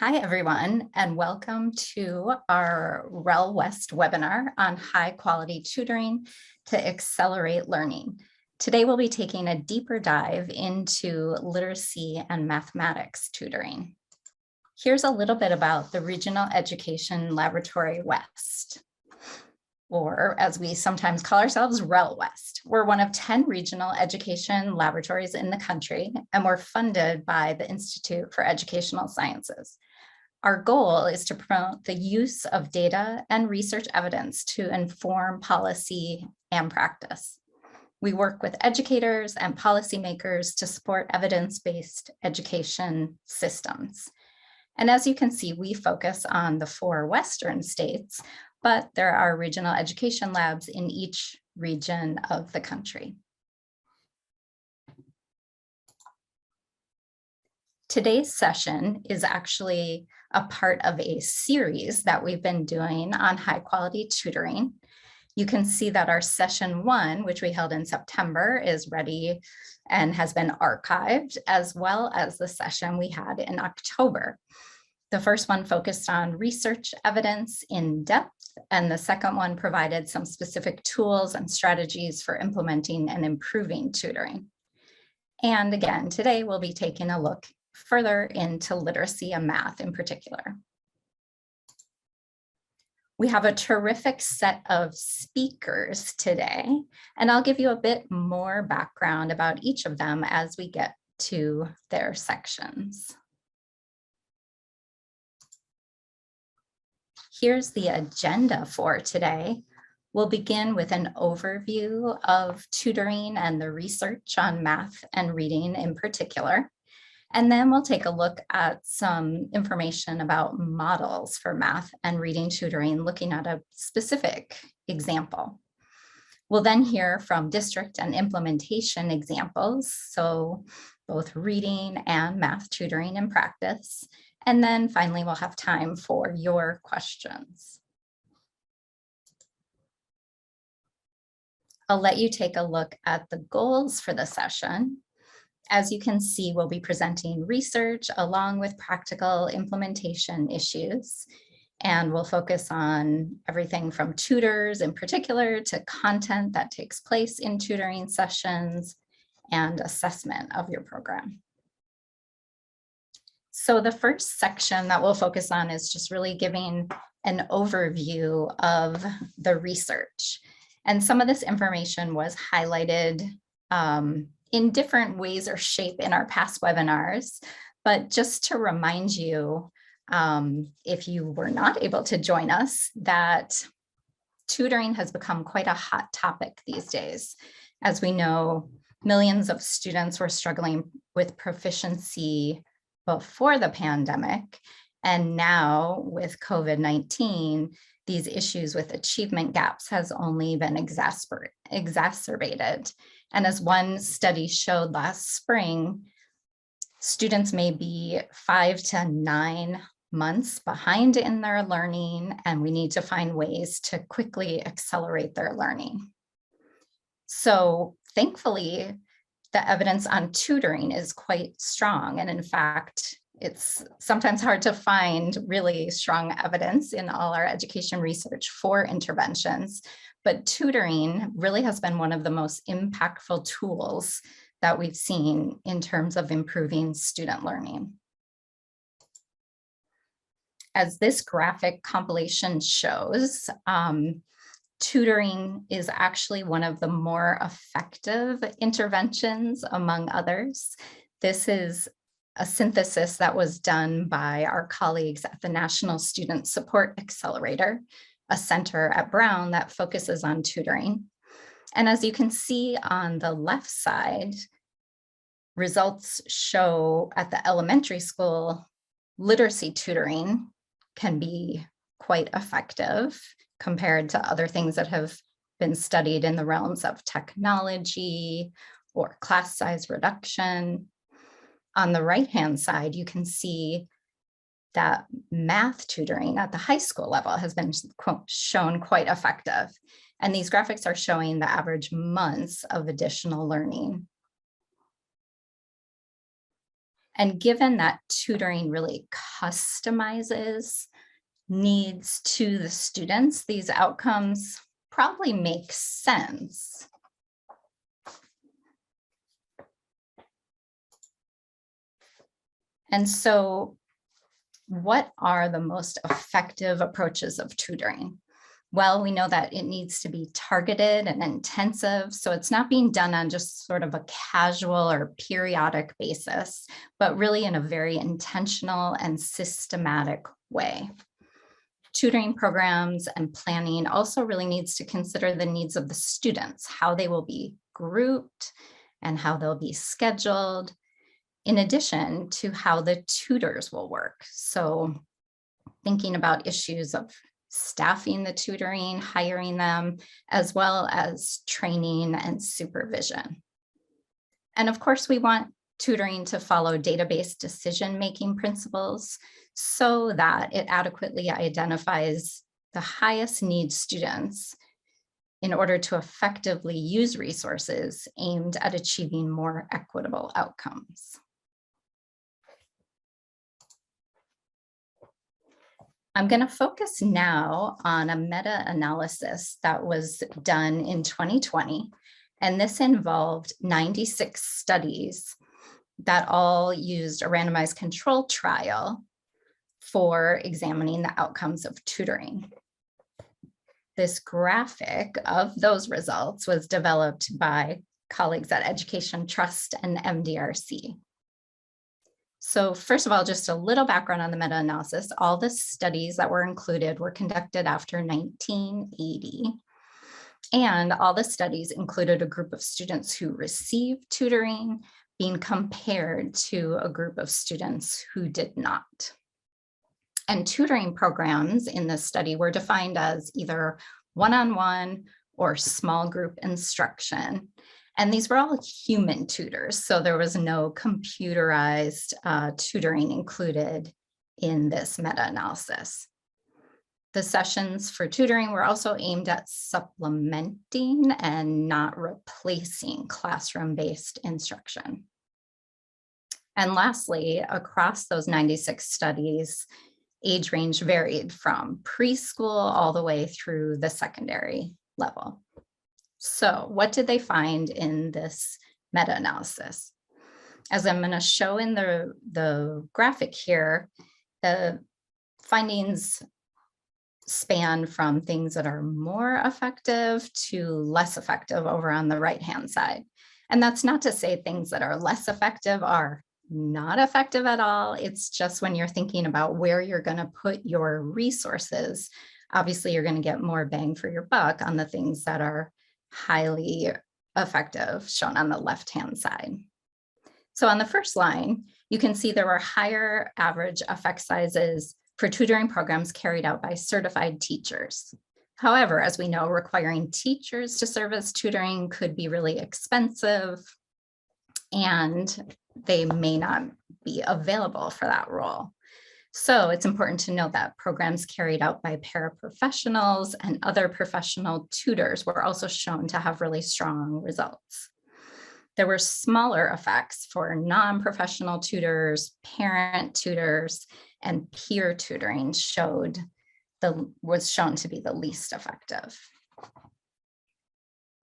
Hi, everyone, and welcome to our REL West webinar on high-quality tutoring to accelerate learning. Today, we'll be taking a deeper dive into literacy and mathematics tutoring. Here's a little bit about the Regional Education Laboratory West, or as we sometimes call ourselves, REL West. We're one of 10 regional education laboratories in the country, and we're funded by the Institute for Educational Sciences. Our goal is to promote the use of data and research evidence to inform policy and practice. We work with educators and policymakers to support evidence-based education systems. And as you can see, we focus on the 4 Western states, but there are regional education labs in each region of the country. Today's session is actually a part of a series that we've been doing on high quality tutoring. You can see that our session 1, which we held in September, is ready and has been archived, as well as the session we had in October. The first one focused on research evidence in depth, and the second one provided some specific tools and strategies for implementing and improving tutoring. And again, today we'll be taking a look further into literacy and math in particular. We have a terrific set of speakers today, and I'll give you a bit more background about each of them as we get to their sections. Here's the agenda for today. We'll begin with an overview of tutoring and the research on math and reading in particular. And then we'll take a look at some information about models for math and reading tutoring, looking at a specific example. We'll then hear from district and implementation examples, so both reading and math tutoring in practice. And then finally, we'll have time for your questions. I'll let you take a look at the goals for the session. As you can see, we'll be presenting research along with practical implementation issues, and we'll focus on everything from tutors in particular to content that takes place in tutoring sessions and assessment of your program. So the first section that we'll focus on is just really giving an overview of the research. And some of this information was highlighted in different ways or shape in our past webinars, but just to remind you, if you were not able to join us, that tutoring has become quite a hot topic these days. As we know, millions of students were struggling with proficiency before the pandemic, and now with COVID-19, these issues with achievement gaps has only been exacerbated. And as one study showed last spring, students may be 5 to 9 months behind in their learning, and we need to find ways to quickly accelerate their learning. So thankfully, the evidence on tutoring is quite strong. And in fact, it's sometimes hard to find really strong evidence in all our education research for interventions, but tutoring really has been one of the most impactful tools that we've seen in terms of improving student learning. As this graphic compilation shows, tutoring is actually one of the more effective interventions among others. This is a synthesis that was done by our colleagues at the National Student Support Accelerator, a center at Brown that focuses on tutoring. And as you can see on the left side, results show at the elementary school, literacy tutoring can be quite effective compared to other things that have been studied in the realms of technology or class size reduction. On the right-hand side, you can see that math tutoring at the high school level has been shown quite effective. And these graphics are showing the average months of additional learning. And given that tutoring really customizes needs to the students, these outcomes probably make sense. And so what are the most effective approaches of tutoring? Well, we know that it needs to be targeted and intensive, so it's not being done on just sort of a casual or periodic basis, but really in a very intentional and systematic way. Tutoring programs and planning also really needs to consider the needs of the students, how they will be grouped and how they'll be scheduled, in addition to how the tutors will work. So thinking about issues of staffing the tutoring, hiring them, as well as training and supervision. And of course, we want tutoring to follow database decision-making principles so that it adequately identifies the highest need students in order to effectively use resources aimed at achieving more equitable outcomes. I'm going to focus now on a meta-analysis that was done in 2020, and this involved 96 studies that all used a randomized control trial for examining the outcomes of tutoring. This graphic of those results was developed by colleagues at Education Trust and MDRC. So first of all, just a little background on the meta-analysis. All the studies that were included were conducted after 1980. And all the studies included a group of students who received tutoring being compared to a group of students who did not. And tutoring programs in this study were defined as either one-on-one or small group instruction. And these were all human tutors, so there was no computerized tutoring included in this meta-analysis. The sessions for tutoring were also aimed at supplementing and not replacing classroom-based instruction. And lastly, across those 96 studies, age range varied from preschool all the way through the secondary level. So what did they find in this meta-analysis? As I'm going to show in the graphic here, the findings span from things that are more effective to less effective over on the right-hand side. And that's not to say things that are less effective are not effective at all. It's just when you're thinking about where you're going to put your resources, obviously you're going to get more bang for your buck on the things that are highly effective, shown on the left-hand side. So on the first line, you can see there were higher average effect sizes for tutoring programs carried out by certified teachers. However, as we know, requiring teachers to serve as tutoring could be really expensive, and they may not be available for that role. So it's important to note that programs carried out by paraprofessionals and other professional tutors were also shown to have really strong results. There were smaller effects for non-professional tutors, parent tutors, and peer tutoring was shown to be the least effective.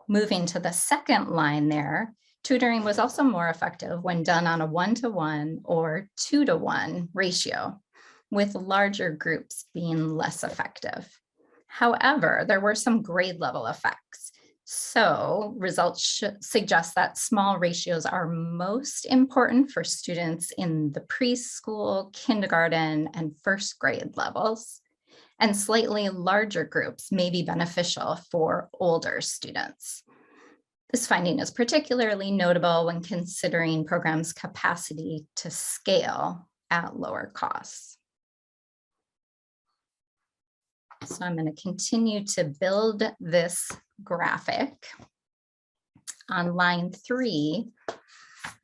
Moving to the second line there, tutoring was also more effective when done on a 1-to-1 or 2-to-1 ratio, with larger groups being less effective. However, there were some grade level effects. So results suggest that small ratios are most important for students in the preschool, kindergarten, and first grade levels, and slightly larger groups may be beneficial for older students. This finding is particularly notable when considering programs' capacity to scale at lower costs. So I'm going to continue to build this graphic. On line 3,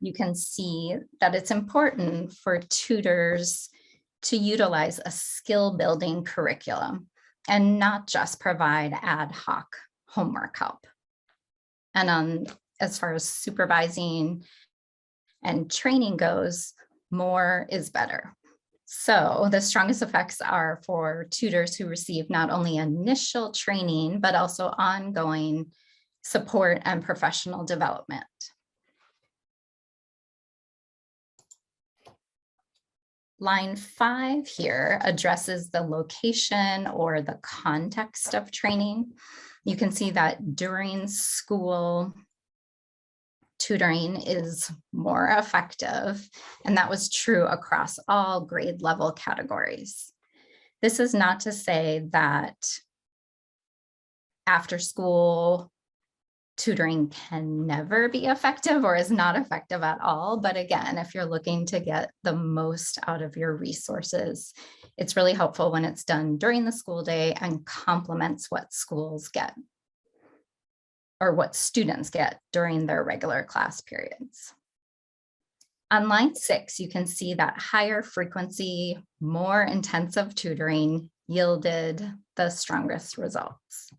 you can see that it's important for tutors to utilize a skill building curriculum and not just provide ad hoc homework help. And as far as supervising and training goes, more is better. So the strongest effects are for tutors who receive not only initial training, but also ongoing support and professional development. Line 5 here addresses the location or the context of training. You can see that during school, tutoring is more effective, and that was true across all grade level categories. This is not to say that after school tutoring can never be effective or is not effective at all. But again, if you're looking to get the most out of your resources, it's really helpful when it's done during the school day and complements what schools get or what students get during their regular class periods. On line 6, you can see that higher frequency, more intensive tutoring yielded the strongest results.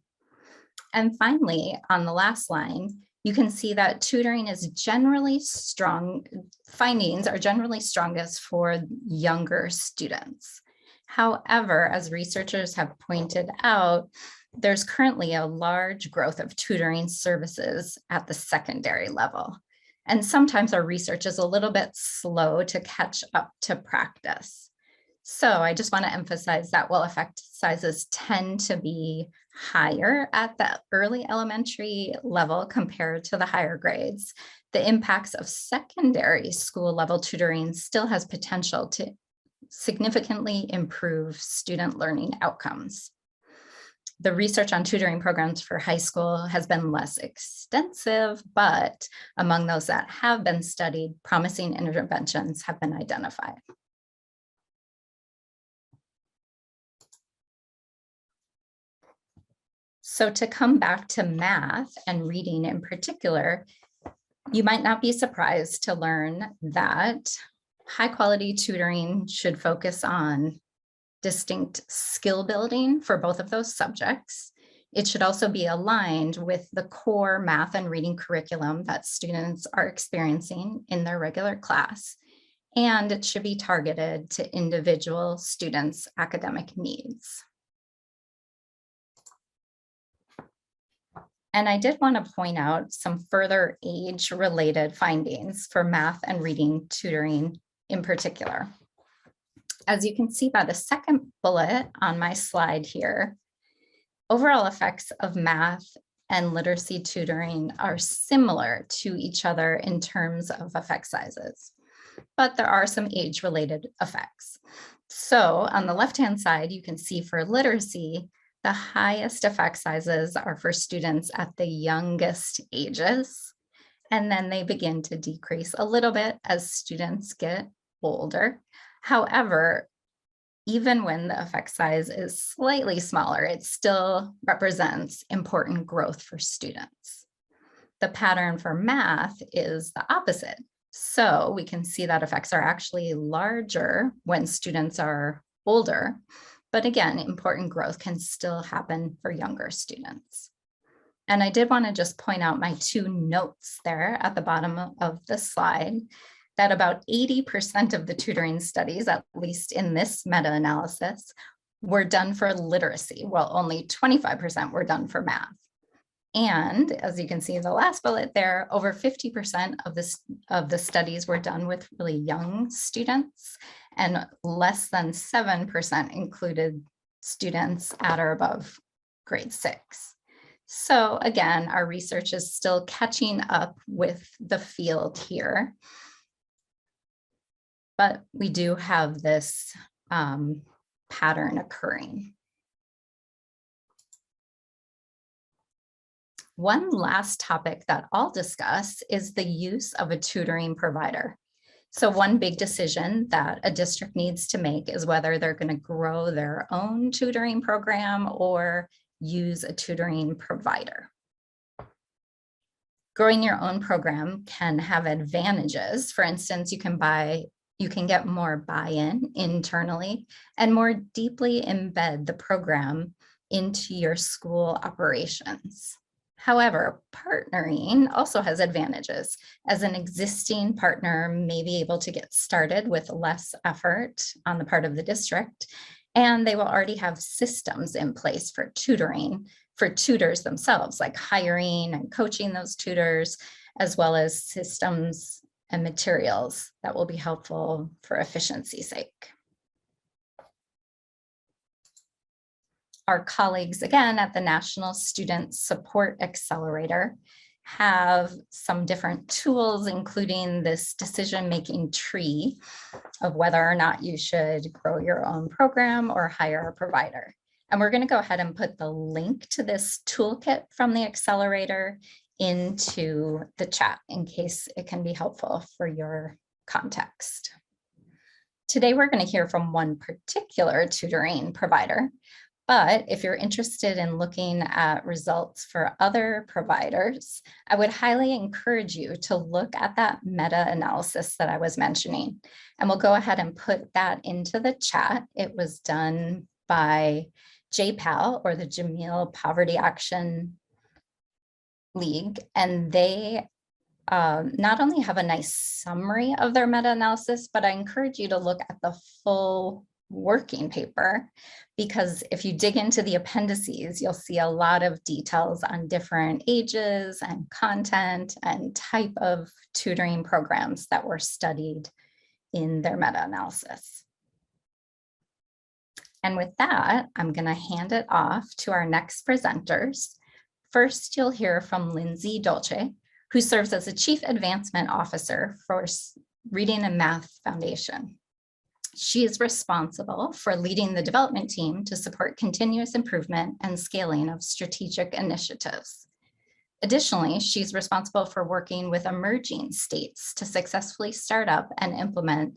And finally, on the last line, you can see that tutoring is generally strong, findings are generally strongest for younger students. However, as researchers have pointed out, there's currently a large growth of tutoring services at the secondary level. And sometimes our research is a little bit slow to catch up to practice. So I just want to emphasize that while effect sizes tend to be higher at the early elementary level compared to the higher grades, the impacts of secondary school level tutoring still has potential to significantly improve student learning outcomes. The research on tutoring programs for high school has been less extensive, but among those that have been studied, promising interventions have been identified. So to come back to math and reading in particular, you might not be surprised to learn that high quality tutoring should focus on distinct skill building for both of those subjects. It should also be aligned with the core math and reading curriculum that students are experiencing in their regular class. And it should be targeted to individual students' academic needs. And I did want to point out some further age-related findings for math and reading tutoring in particular. As you can see by the second bullet on my slide here, overall effects of math and literacy tutoring are similar to each other in terms of effect sizes, but there are some age-related effects. So on the left-hand side, you can see for literacy, the highest effect sizes are for students at the youngest ages, and then they begin to decrease a little bit as students get older. However, even when the effect size is slightly smaller, it still represents important growth for students. The pattern for math is the opposite. So we can see that effects are actually larger when students are older. But again, important growth can still happen for younger students. And I did want to just point out my 2 notes there at the bottom of the slide, that about 80% of the tutoring studies, at least in this meta-analysis, were done for literacy, while only 25% were done for math. And as you can see in the last bullet there, over 50% of the studies were done with really young students, and less than 7% included students at or above grade 6. So again, our research is still catching up with the field here, but we do have this pattern occurring. One last topic that I'll discuss is the use of a tutoring provider. So one big decision that a district needs to make is whether they're going to grow their own tutoring program or use a tutoring provider. Growing your own program can have advantages. For instance, you can get more buy-in internally and more deeply embed the program into your school operations. However, partnering also has advantages, as an existing partner may be able to get started with less effort on the part of the district, and they will already have systems in place for tutoring for tutors themselves, like hiring and coaching those tutors, as well as systems and materials that will be helpful for efficiency's sake. Our colleagues, again, at the National Student Support Accelerator have some different tools, including this decision-making tree of whether or not you should grow your own program or hire a provider. And we're going to go ahead and put the link to this toolkit from the accelerator into the chat in case it can be helpful for your context. Today, we're going to hear from one particular tutoring provider. But if you're interested in looking at results for other providers, I would highly encourage you to look at that meta-analysis that I was mentioning. And we'll go ahead and put that into the chat. It was done by JPAL, or the Jameel Poverty Action League. And they not only have a nice summary of their meta-analysis, but I encourage you to look at the full working paper, because if you dig into the appendices, you'll see a lot of details on different ages and content and type of tutoring programs that were studied in their meta-analysis. And with that, I'm going to hand it off to our next presenters. First, you'll hear from Lindsay Dolce, who serves as the Chief Advancement Officer for Reading and Math Foundation. She is responsible for leading the development team to support continuous improvement and scaling of strategic initiatives. Additionally, she's responsible for working with emerging states to successfully start up and implement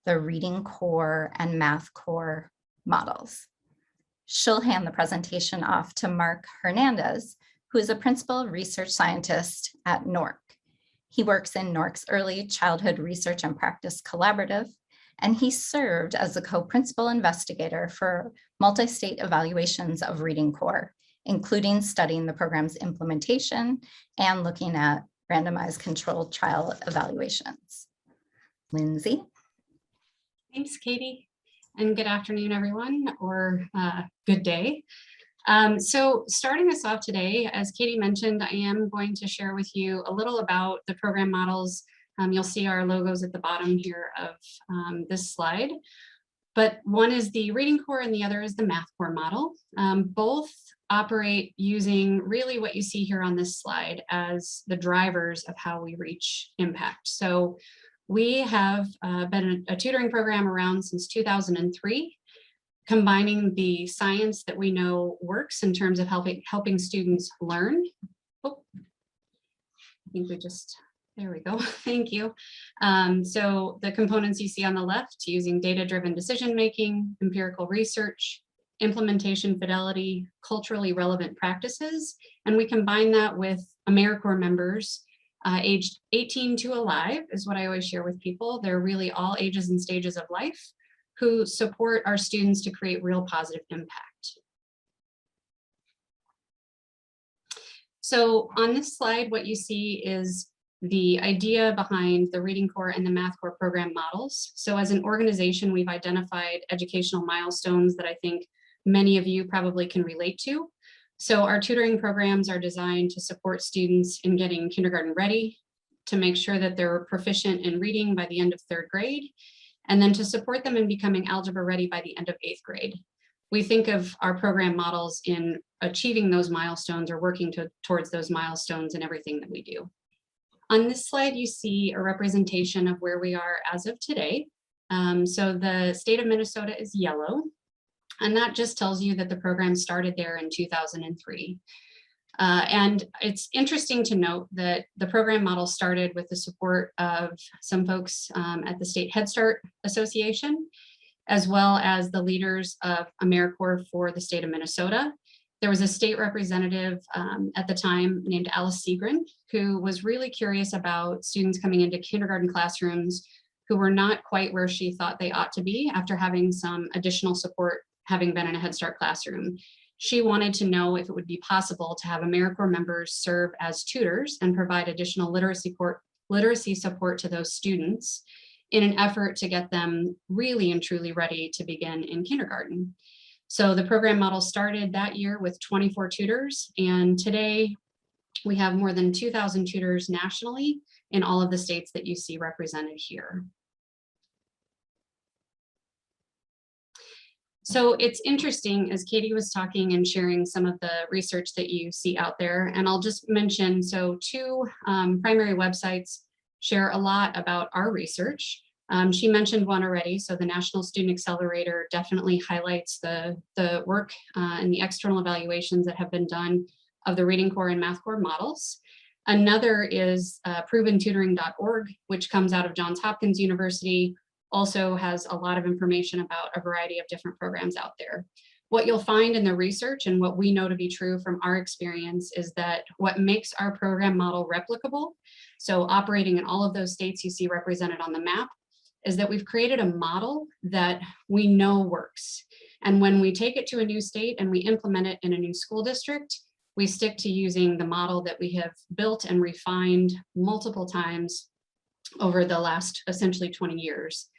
the Reading Core and Math Core models. She'll hand the presentation off to Mark Hernandez, who is a principal research scientist at NORC. He works in NORC's Early Childhood Research and Practice Collaborative, and he served as the co-principal investigator for multi-state evaluations of Reading Core, including studying the program's implementation and looking at randomized controlled trial evaluations. Lindsay. Thanks, Katie, and good afternoon, everyone, or good day. So starting us off today, as Katie mentioned, I am going to share with you a little about the program models. You'll see our logos at the bottom here of this slide, but one is the Reading Core and the other is the Math Core model. Both operate using really what you see here on this slide as the drivers of how we reach impact. So we have been a tutoring program around since 2003, combining the science that we know works in terms of helping students learn. Oh, I think we just, there we go, thank you. So the components you see on the left, using data-driven decision-making, empirical research, implementation fidelity, culturally relevant practices, and we combine that with AmeriCorps members aged 18 to alive is what I always share with people. They're really all ages and stages of life who support our students to create real positive impact. So on this slide, what you see is the idea behind the Reading Core and the Math Core program models. So as an organization, we've identified educational milestones that I think many of you probably can relate to. So our tutoring programs are designed to support students in getting kindergarten ready, to make sure that they're proficient in reading by the end of 3rd grade, and then to support them in becoming algebra ready by the end of 8th grade. We think of our program models in achieving those milestones or working towards those milestones in everything that we do. On this slide, you see a representation of where we are as of today. So the state of Minnesota is yellow, and that just tells you that the program started there in 2003. And it's interesting to note that the program model started with the support of some folks at the State Head Start Association, as well as the leaders of AmeriCorps for the state of Minnesota. There was a state representative at the time named Alice Seagren, who was really curious about students coming into kindergarten classrooms who were not quite where she thought they ought to be after having some additional support having been in a Head Start classroom. She wanted to know if it would be possible to have AmeriCorps members serve as tutors and provide additional literacy support to those students in an effort to get them really and truly ready to begin in kindergarten. So the program model started that year with 24 tutors, and today we have more than 2,000 tutors nationally in all of the states that you see represented here. So it's interesting, as Katie was talking and sharing some of the research that you see out there, and I'll just mention, so two primary websites share a lot about our research. She mentioned one already, so the National Student Accelerator definitely highlights the work and the external evaluations that have been done of the Reading Corps and Math Corps models. Another is proventutoring.org, which comes out of Johns Hopkins University, also has a lot of information about a variety of different programs out there. What you'll find in the research and what we know to be true from our experience is that what makes our program model replicable, so operating in all of those states you see represented on the map, is that we've created a model that we know works. And when we take it to a new state and we implement it in a new school district, we stick to using the model that we have built and refined multiple times over the last essentially 20 years.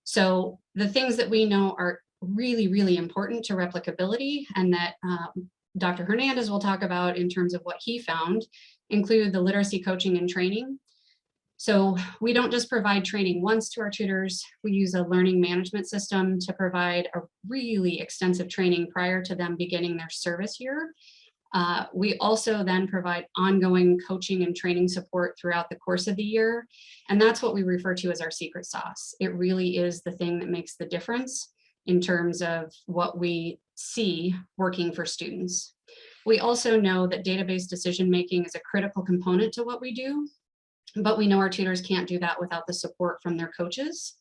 So the things that we know are really, really important to replicability and that Dr. Hernandez will talk about in terms of what he found include the literacy coaching and training. So we don't just provide training once to our tutors, we use a learning management system to provide a really extensive training prior to them beginning their service year. We also then provide ongoing coaching and training support throughout the course of the year. And that's what we refer to as our secret sauce. It really is the thing that makes the difference in terms of what we see working for students. We also know that database decision-making is a critical component to what we do, but we know our tutors can't do that without the support from their coaches.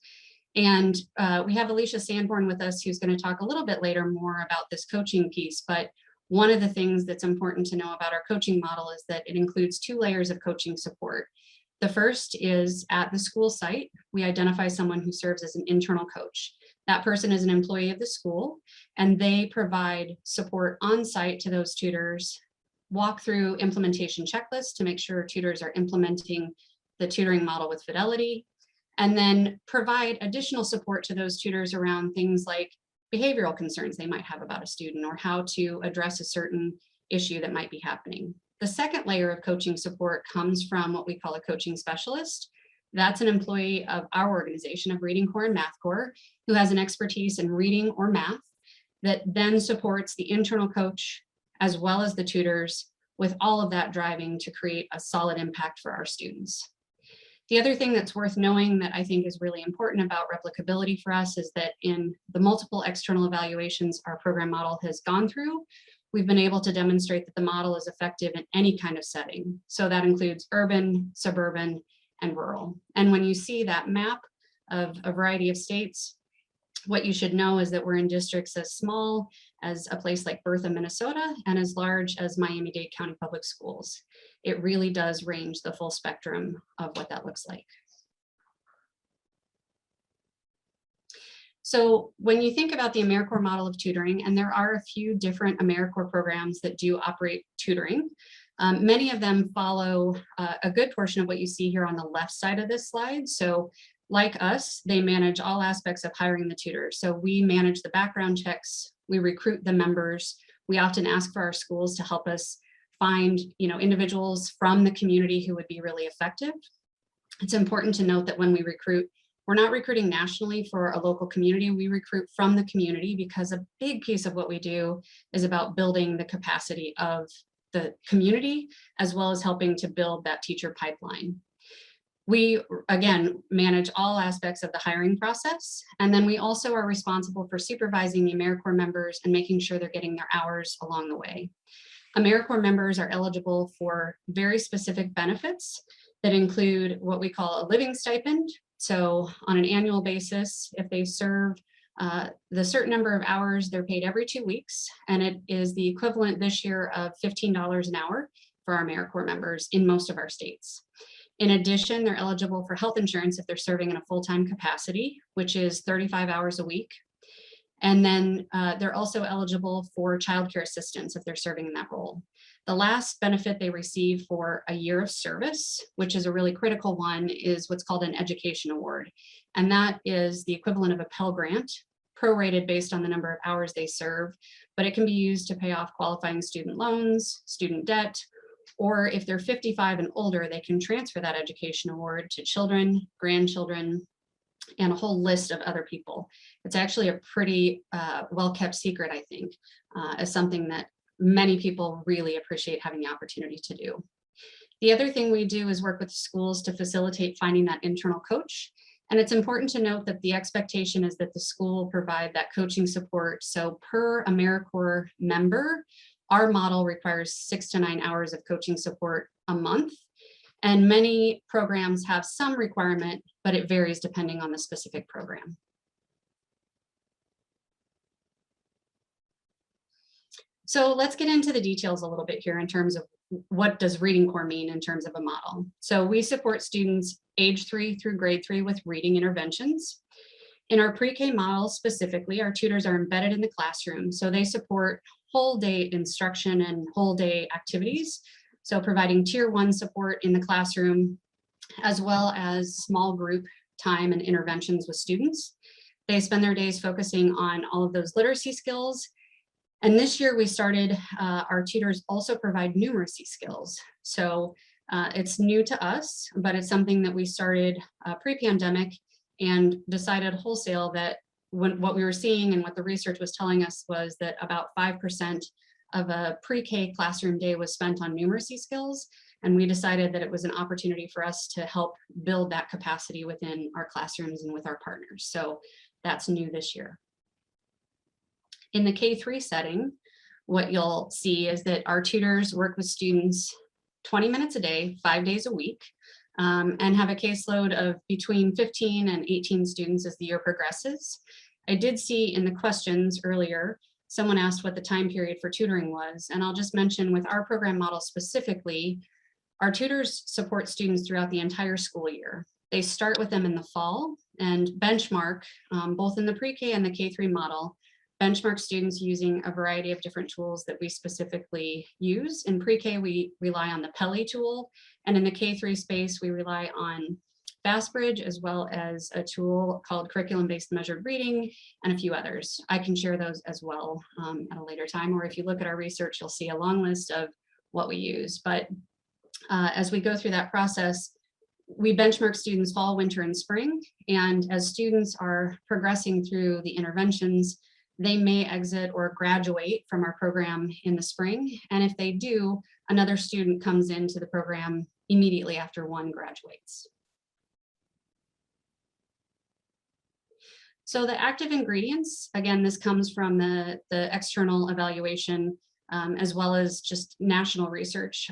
And we have Alicia Sanborn with us, who's going to talk a little bit later more about this coaching piece, but one of the things that's important to know about our coaching model is that it includes 2 layers of coaching support. The first is at the school site, we identify someone who serves as an internal coach. That person is an employee of the school, and they provide support on site to those tutors, walk through implementation checklists to make sure tutors are implementing the tutoring model with fidelity, and then provide additional support to those tutors around things like behavioral concerns they might have about a student or how to address a certain issue that might be happening. The second layer of coaching support comes from what we call a coaching specialist. That's an employee of our organization of Reading Corps and Math Corps who has an expertise in reading or math that then supports the internal coach as well as the tutors, with all of that driving to create a solid impact for our students. The other thing that's worth knowing that I think is really important about replicability for us is that in the multiple external evaluations our program model has gone through, we've been able to demonstrate that the model is effective in any kind of setting. So that includes urban, suburban, and rural. And when you see that map of a variety of states, what you should know is that we're in districts as small as a place like Bertha, Minnesota, and as large as Miami-Dade County Public Schools. It really does range the full spectrum of what that looks like. So when you think about the AmeriCorps model of tutoring, and there are a few different AmeriCorps programs that do operate tutoring, many of them follow a good portion of what you see here on the left side of this slide. So like us, they manage all aspects of hiring the tutors. So we manage the background checks, we recruit the members, we often ask for our schools to help us find individuals from the community who would be really effective. It's important to note that when we recruit, we're not recruiting nationally for a local community, we recruit from the community because a big piece of what we do is about building the capacity of the community, as well as helping to build that teacher pipeline. We, again, manage all aspects of the hiring process, and then we also are responsible for supervising the AmeriCorps members and making sure they're getting their hours along the way. AmeriCorps members are eligible for very specific benefits that include what we call a living stipend. So on an annual basis, if they serve the certain number of hours, they're paid every 2 weeks, and it is the equivalent this year of $15 an hour for our AmeriCorps members in most of our states. In addition, they're eligible for health insurance if they're serving in a full-time capacity, which is 35 hours a week. And then they're also eligible for childcare assistance if they're serving in that role. The last benefit they receive for a year of service, which is a really critical one, is what's called an education award. And that is the equivalent of a Pell Grant, prorated based on the number of hours they serve, but it can be used to pay off qualifying student loans, student debt, or if they're 55 and older, they can transfer that education award to children, grandchildren, and a whole list of other people. It's actually a pretty well-kept secret, I think, as something that many people really appreciate having the opportunity to do. The other thing we do is work with schools to facilitate finding that internal coach. And it's important to note that the expectation is that the school will provide that coaching support. So per AmeriCorps member, our model requires 6 to 9 hours of coaching support a month. And many programs have some requirement, but it varies depending on the specific program. So let's get into the details a little bit here in terms of what does Reading Corps mean in terms of a model. So we support students age 3 through grade 3 with reading interventions. In our pre-K model specifically, our tutors are embedded in the classroom. So they support whole day instruction and whole day activities. So providing tier 1 support in the classroom, as well as small group time and interventions with students. They spend their days focusing on all of those literacy skills. And this year we started, our tutors also provide numeracy skills. So it's new to us, but it's something that we started pre-pandemic and decided wholesale that what we were seeing and what the research was telling us was that about 5% of a pre-K classroom day was spent on numeracy skills. And we decided that it was an opportunity for us to help build that capacity within our classrooms and with our partners. So that's new this year. In the K-3 setting, what you'll see is that our tutors work with students 20 minutes a day, 5 days a week, and have a caseload of between 15 and 18 students as the year progresses. I did see in the questions earlier, someone asked what the time period for tutoring was, and I'll just mention with our program model specifically, our tutors support students throughout the entire school year. They start with them in the fall and benchmark, both in the pre-K and the K-3 model, benchmark students using a variety of different tools that we specifically use. In pre-K, we rely on the Peli tool, and in the K-3 space, we rely on FastBridge, as well as a tool called curriculum-based measured reading, and a few others. I can share those as well at a later time, or if you look at our research, you'll see a long list of what we use. But as we go through that process, we benchmark students fall, winter, and spring, and as students are progressing through the interventions, they may exit or graduate from our program in the spring. And if they do, another student comes into the program immediately after one graduates. So the active ingredients, again, this comes from the external evaluation as well as just national research.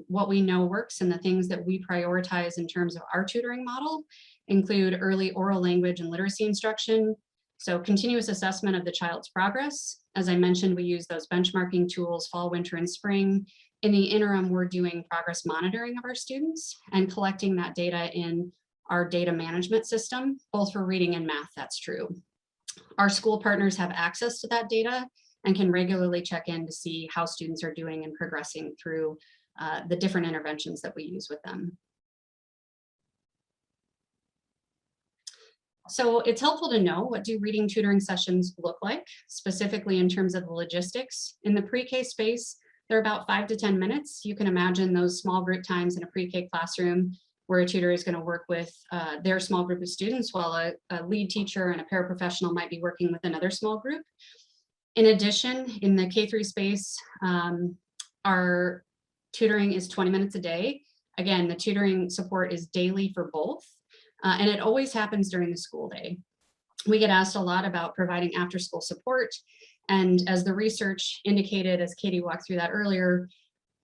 What we know works and the things that we prioritize in terms of our tutoring model include early oral language and literacy instruction. So continuous assessment of the child's progress. As I mentioned, we use those benchmarking tools fall, winter, and spring. In the interim, we're doing progress monitoring of our students and collecting that data in our data management system, both for reading and math, that's true. Our school partners have access to that data and can regularly check in to see how students are doing and progressing through the different interventions that we use with them. So it's helpful to know, what do reading tutoring sessions look like, specifically in terms of the logistics. In the pre-K space, they're about 5 to 10 minutes. You can imagine those small group times in a pre-K classroom where a tutor is going to work with their small group of students, while a lead teacher and a paraprofessional might be working with another small group. In addition, in the K-3 space, our tutoring is 20 minutes a day. Again, the tutoring support is daily for both. And it always happens during the school day. We get asked a lot about providing after school support. And as the research indicated, as Katie walked through that earlier,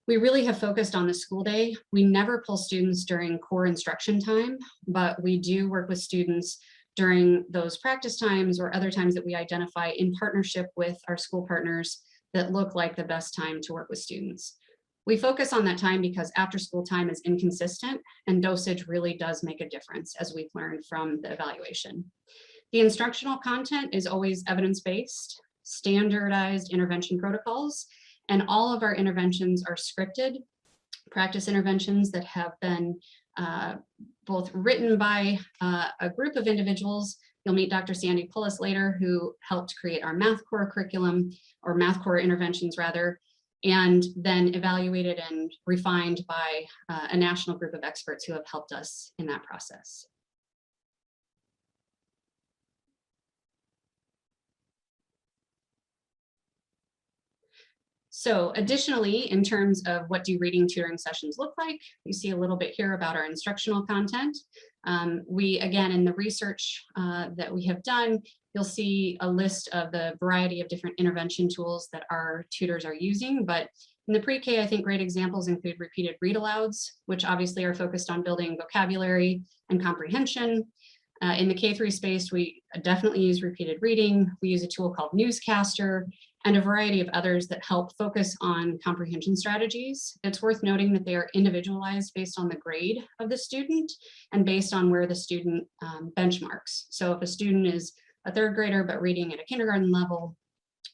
we really have focused on the school day. We never pull students during core instruction time, but we do work with students during those practice times or other times that we identify in partnership with our school partners that look like the best time to work with students. We focus on that time because after school time is inconsistent and dosage really does make a difference, as we've learned from the evaluation. The instructional content is always evidence-based, standardized intervention protocols, and all of our interventions are scripted practice interventions that have been both written by a group of individuals. You'll meet Dr. Sandy Pullis later, who helped create our math core curriculum, or math core interventions rather, and then evaluated and refined by a national group of experts who have helped us in that process. So additionally, in terms of what do reading tutoring sessions look like, you see a little bit here about our instructional content. We, again, in the research that we have done, you'll see a list of the variety of different intervention tools that our tutors are using. But in the pre-K, I think great examples include repeated read alouds, which obviously are focused on building vocabulary and comprehension. In the K-3 space, we definitely use repeated reading. We use a tool called Newscaster and a variety of others that help focus on comprehension strategies. It's worth noting that they are individualized based on the grade of the student and based on where the student benchmarks. So if a student is a third grader but reading at a kindergarten level,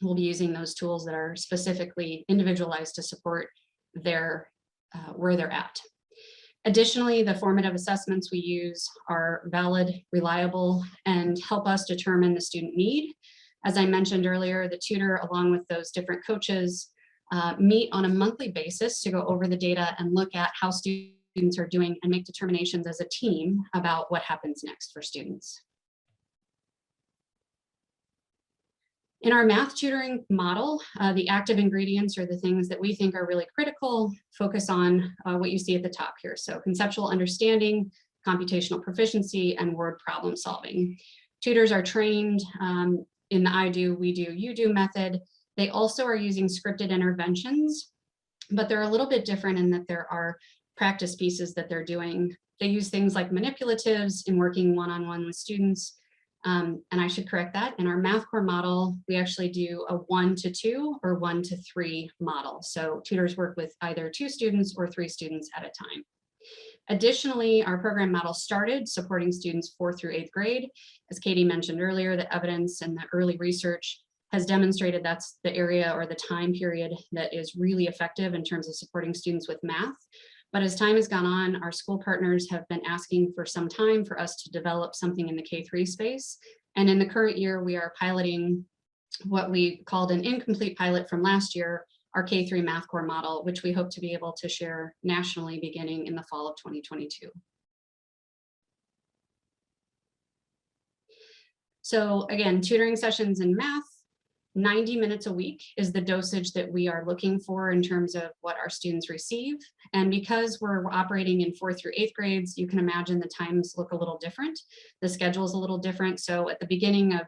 we'll be using those tools that are specifically individualized to support their where they're at. Additionally, the formative assessments we use are valid, reliable, and help us determine the student need. As I mentioned earlier, the tutor, along with those different coaches, meet on a monthly basis to go over the data and look at how students are doing and make determinations as a team about what happens next for students. In our math tutoring model, the active ingredients are the things that we think are really critical. Focus on what you see at the top here. So conceptual understanding, computational proficiency, and word problem solving. Tutors are trained in the I do, we do, you do method. They also are using scripted interventions, but they're a little bit different in that there are practice pieces that they're doing. They use things like manipulatives in working one-on-one with students. And I should correct that. In our math core model, we actually do a 1-to-2 or 1-to-3 model. So tutors work with either 2 students or 3 students at a time. Additionally, our program model started supporting students 4th through 8th grade. As Katie mentioned earlier, the evidence and the early research has demonstrated that's the area or the time period that is really effective in terms of supporting students with math. But as time has gone on, our school partners have been asking for some time for us to develop something in the K-3 space. And in the current year, we are piloting what we called an incomplete pilot from last year, our K-3 math core model, which we hope to be able to share nationally beginning in the fall of 2022. So again, tutoring sessions in math, 90 minutes a week is the dosage that we are looking for in terms of what our students receive. And because we're operating in 4th through 8th grades, you can imagine the times look a little different. The schedule is a little different. So at the beginning of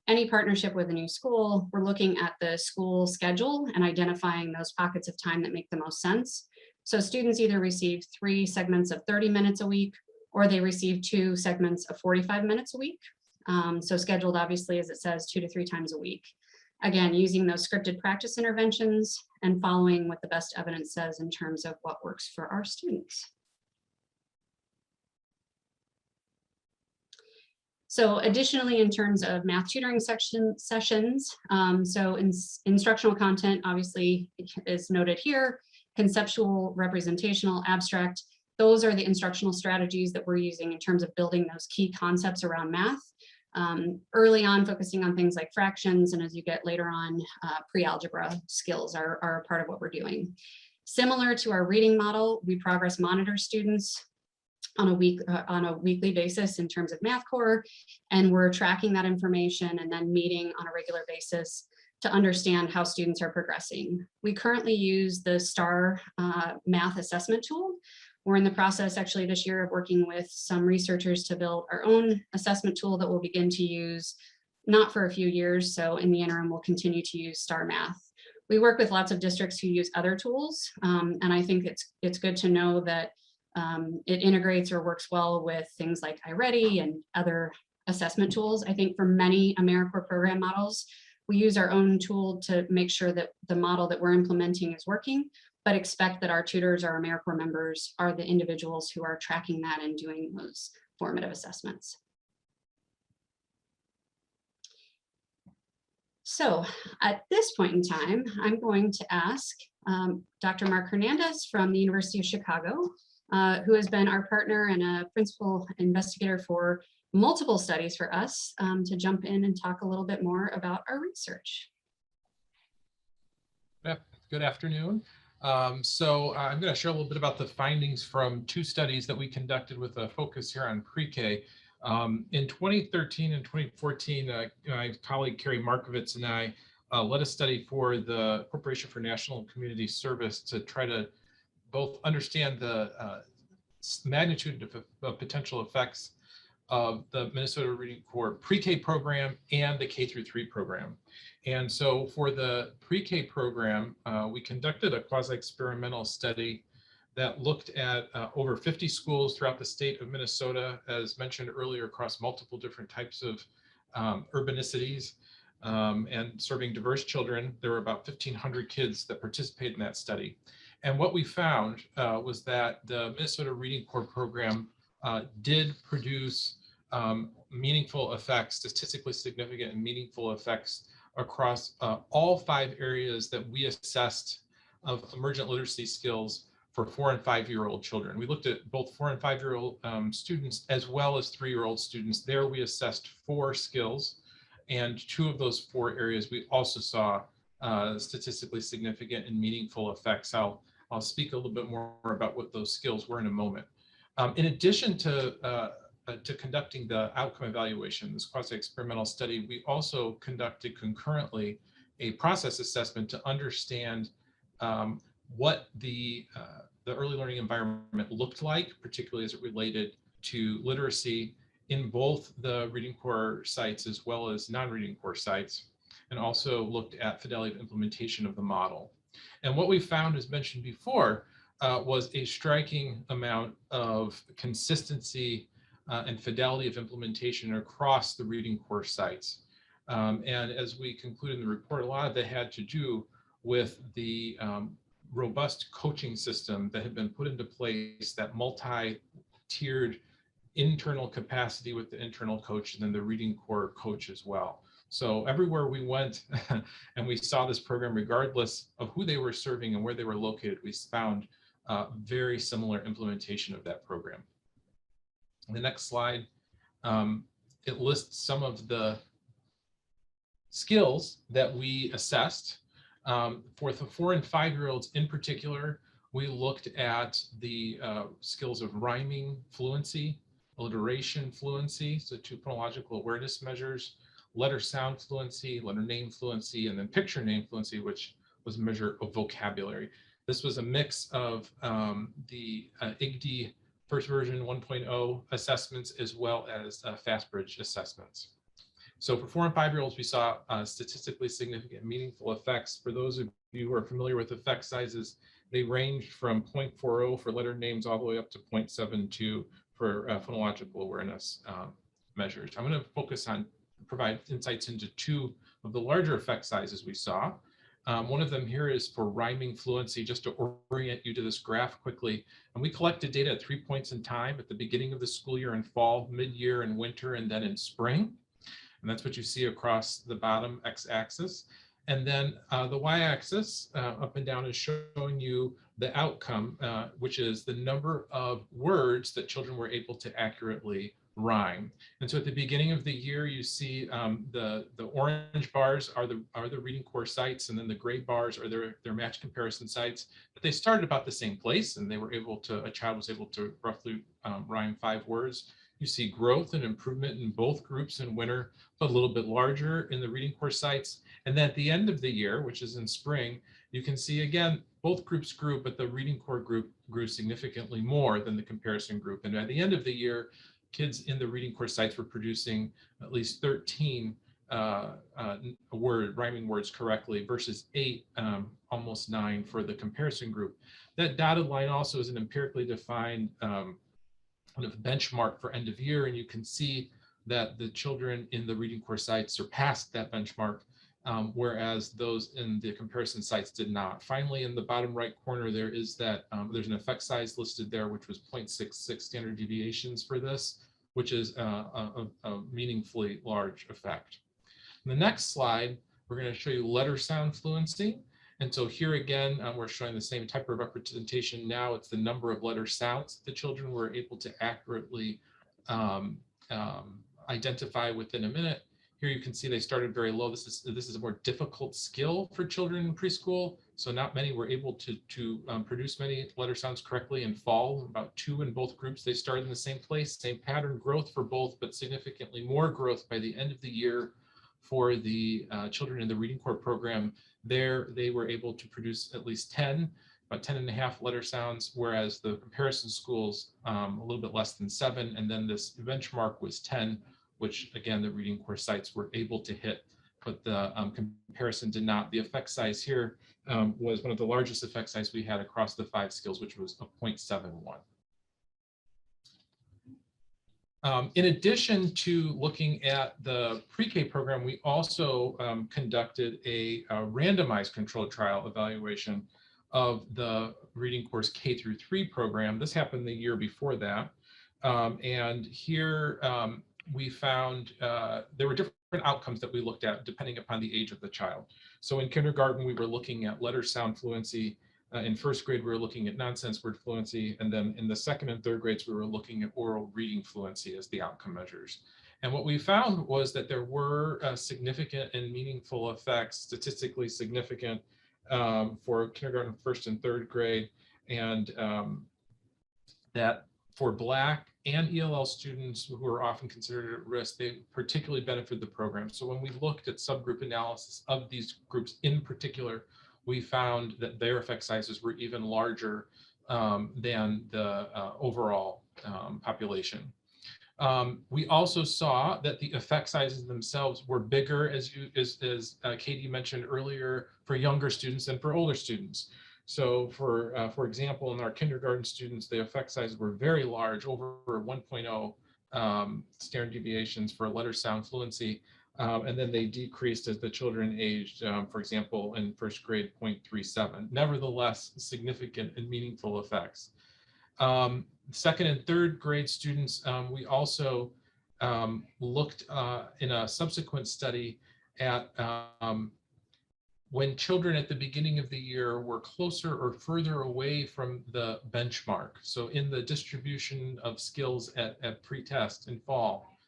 any partnership with a new school, we're looking at the school schedule and identifying those pockets of time that make the most sense. So students either receive 3 segments of 30 minutes a week, or they receive 2 segments of 45 minutes a week. So scheduled, obviously, as it says, 2 to 3 times a week. Again, using those scripted practice interventions and following what the best evidence says in terms of what works for our students. So additionally, in terms of math tutoring sessions, instructional content obviously is noted here, conceptual, representational, abstract. Those are the instructional strategies that we're using in terms of building those key concepts around math. Early on, focusing on things like fractions, and as you get later on, pre-algebra skills are a part of what we're doing. Similar to our reading model, we progress monitor students on a weekly basis in terms of math core, and we're tracking that information and then meeting on a regular basis to understand how students are progressing. We currently use the STAR math assessment tool. We're in the process actually this year of working with some researchers to build our own assessment tool that we'll begin to use not for a few years. So in the interim, we'll continue to use STAR Math. We work with lots of districts who use other tools. And I think it's good to know that it integrates or works well with things like iReady and other assessment tools. I think for many AmeriCorps program models, we use our own tool to make sure that the model that we're implementing is working, but expect that our tutors, our AmeriCorps members, are the individuals who are tracking that and doing those formative assessments. So at this point in time, I'm going to ask Dr. Mark Hernandez from the University of Chicago, who has been our partner and a principal investigator for multiple studies for us, to jump in and talk a little bit more about our research. Good afternoon. I'm going to share a little bit about the findings from two studies that we conducted with a focus here on pre-K. In 2013 and 2014, my colleague Carrie Markovitz and I led a study for the Corporation for National Community Service to try to both understand the magnitude of potential effects of the Minnesota Reading Corps pre-K program and the K-3 program. And so for the pre-K program, we conducted a quasi-experimental study that looked at over 50 schools throughout the state of Minnesota, as mentioned earlier, across multiple different types of urbanicities and serving diverse children. There were about 1,500 kids that participated in that study. And what we found was that the Minnesota Reading Corps program did produce meaningful effects, statistically significant and meaningful effects across all 5 areas that we assessed of emergent literacy skills for 4- and 5-year-old children. We looked at both 4- and 5-year-old students as well as 3-year-old students. There we assessed 4 skills, and 2 of those 4 areas we also saw statistically significant and meaningful effects. I'll speak a little bit more about what those skills were in a moment. In addition to conducting the outcome evaluation, this quasi-experimental study, we also conducted concurrently a process assessment to understand what the early learning environment looked like, particularly as it related to literacy in both the Reading Corps sites as well as non-Reading Corps sites, and also looked at fidelity of implementation of the model. And what we found, as mentioned before, was a striking amount of consistency and fidelity of implementation across the Reading Corps sites. And as we conclude in the report, a lot of that had to do with the robust coaching system that had been put into place, that multi-tiered internal capacity with the internal coach and then the Reading Corps coach as well. So everywhere we went and we saw this program, regardless of who they were serving and where they were located, we found very similar implementation of that program. The next slide, it lists some of the skills that we assessed. For the 4- and 5-year-olds in particular, we looked at the skills of rhyming fluency, alliteration fluency, so 2 phonological awareness measures, letter sound fluency, letter name fluency, and then picture name fluency, which was a measure of vocabulary. This was a mix of the IGD first version 1.0 assessments as well as FastBridge assessments. So for 4- and 5-year-olds, we saw statistically significant, meaningful effects. For those of you who are familiar with effect sizes, they range from 0.40 for letter names all the way up to 0.72 for phonological awareness measures. I'm going to focus on provide insights into 2 of the larger effect sizes we saw. One of them here is for rhyming fluency, just to orient you to this graph quickly. And we collected data at 3 points in time: at the beginning of the school year in fall, mid-year in winter, and then in spring. And that's what you see across the bottom x-axis. And then the y-axis up and down is showing you the outcome, which is the number of words that children were able to accurately rhyme. And so at the beginning of the year, you see the orange bars are the Reading Corps sites, and then the gray bars are their match comparison sites. But they started about the same place, and they were able to, a child was able to roughly rhyme 5 words. You see growth and improvement in both groups in winter, but a little bit larger in the Reading Corps sites. And then at the end of the year, which is in spring, you can see again, both groups grew, but the Reading Corps group grew significantly more than the comparison group. And at the end of the year, kids in the Reading Corps sites were producing at least 13 rhyming words correctly versus 8, almost 9 for the comparison group. That dotted line also is an empirically defined kind of benchmark for end of year, and you can see that the children in the Reading Corps sites surpassed that benchmark, whereas those in the comparison sites did not. Finally, in the bottom right corner, there is that there's an effect size listed there, which was 0.66 standard deviations for this, which is a meaningfully large effect. In the next slide, We're going to show you letter sound fluency. And so here again, we're showing the same type of representation. Now it's the number of letter sounds the children were able to accurately identify within a minute. Here you can see they started very low. This is a more difficult skill for children in preschool. So not many were able to produce many letter sounds correctly in fall. About 2 in both groups. They started in the same place, same pattern growth for both, but significantly more growth by the end of the year for the children in the Reading Corps program. There, they were able to produce at least 10, about 10 and a half letter sounds, whereas the comparison schools, a little bit less than 7. And then this benchmark was 10, which again, the Reading Corps sites were able to hit, but the comparison did not. The effect size here was one of the largest effect size we had across the 5 skills, which was a 0.71. In addition to looking at the pre-K program, we also conducted a randomized controlled trial evaluation of the Reading Corps K through 3 program. This happened the year before that. And here we found there were different outcomes that we looked at depending upon the age of the child. So in kindergarten, we were looking at letter sound fluency. In first grade, we were looking at nonsense word fluency. And then in the second and third grades, we were looking at oral reading fluency as the outcome measures. And what we found was that there were significant and meaningful effects, statistically significant for kindergarten, first and third grade. And that for Black and ELL students who are often considered at risk, they particularly benefited the program. So when we looked at subgroup analysis of these groups in particular, we found that their effect sizes were even larger than the overall population. We also saw that the effect sizes themselves were bigger, as Katie mentioned earlier, for younger students than for older students. So for example, in our kindergarten students, the effect sizes were very large, over 1.0 standard deviations for letter sound fluency. And then they decreased as the children aged, for example, in first grade, 0.37. Nevertheless, significant and meaningful effects. Second and third grade students, we also looked in a subsequent study at when children at the beginning of the year were closer or further away from the benchmark. So in the distribution of skills at pre-test in fall,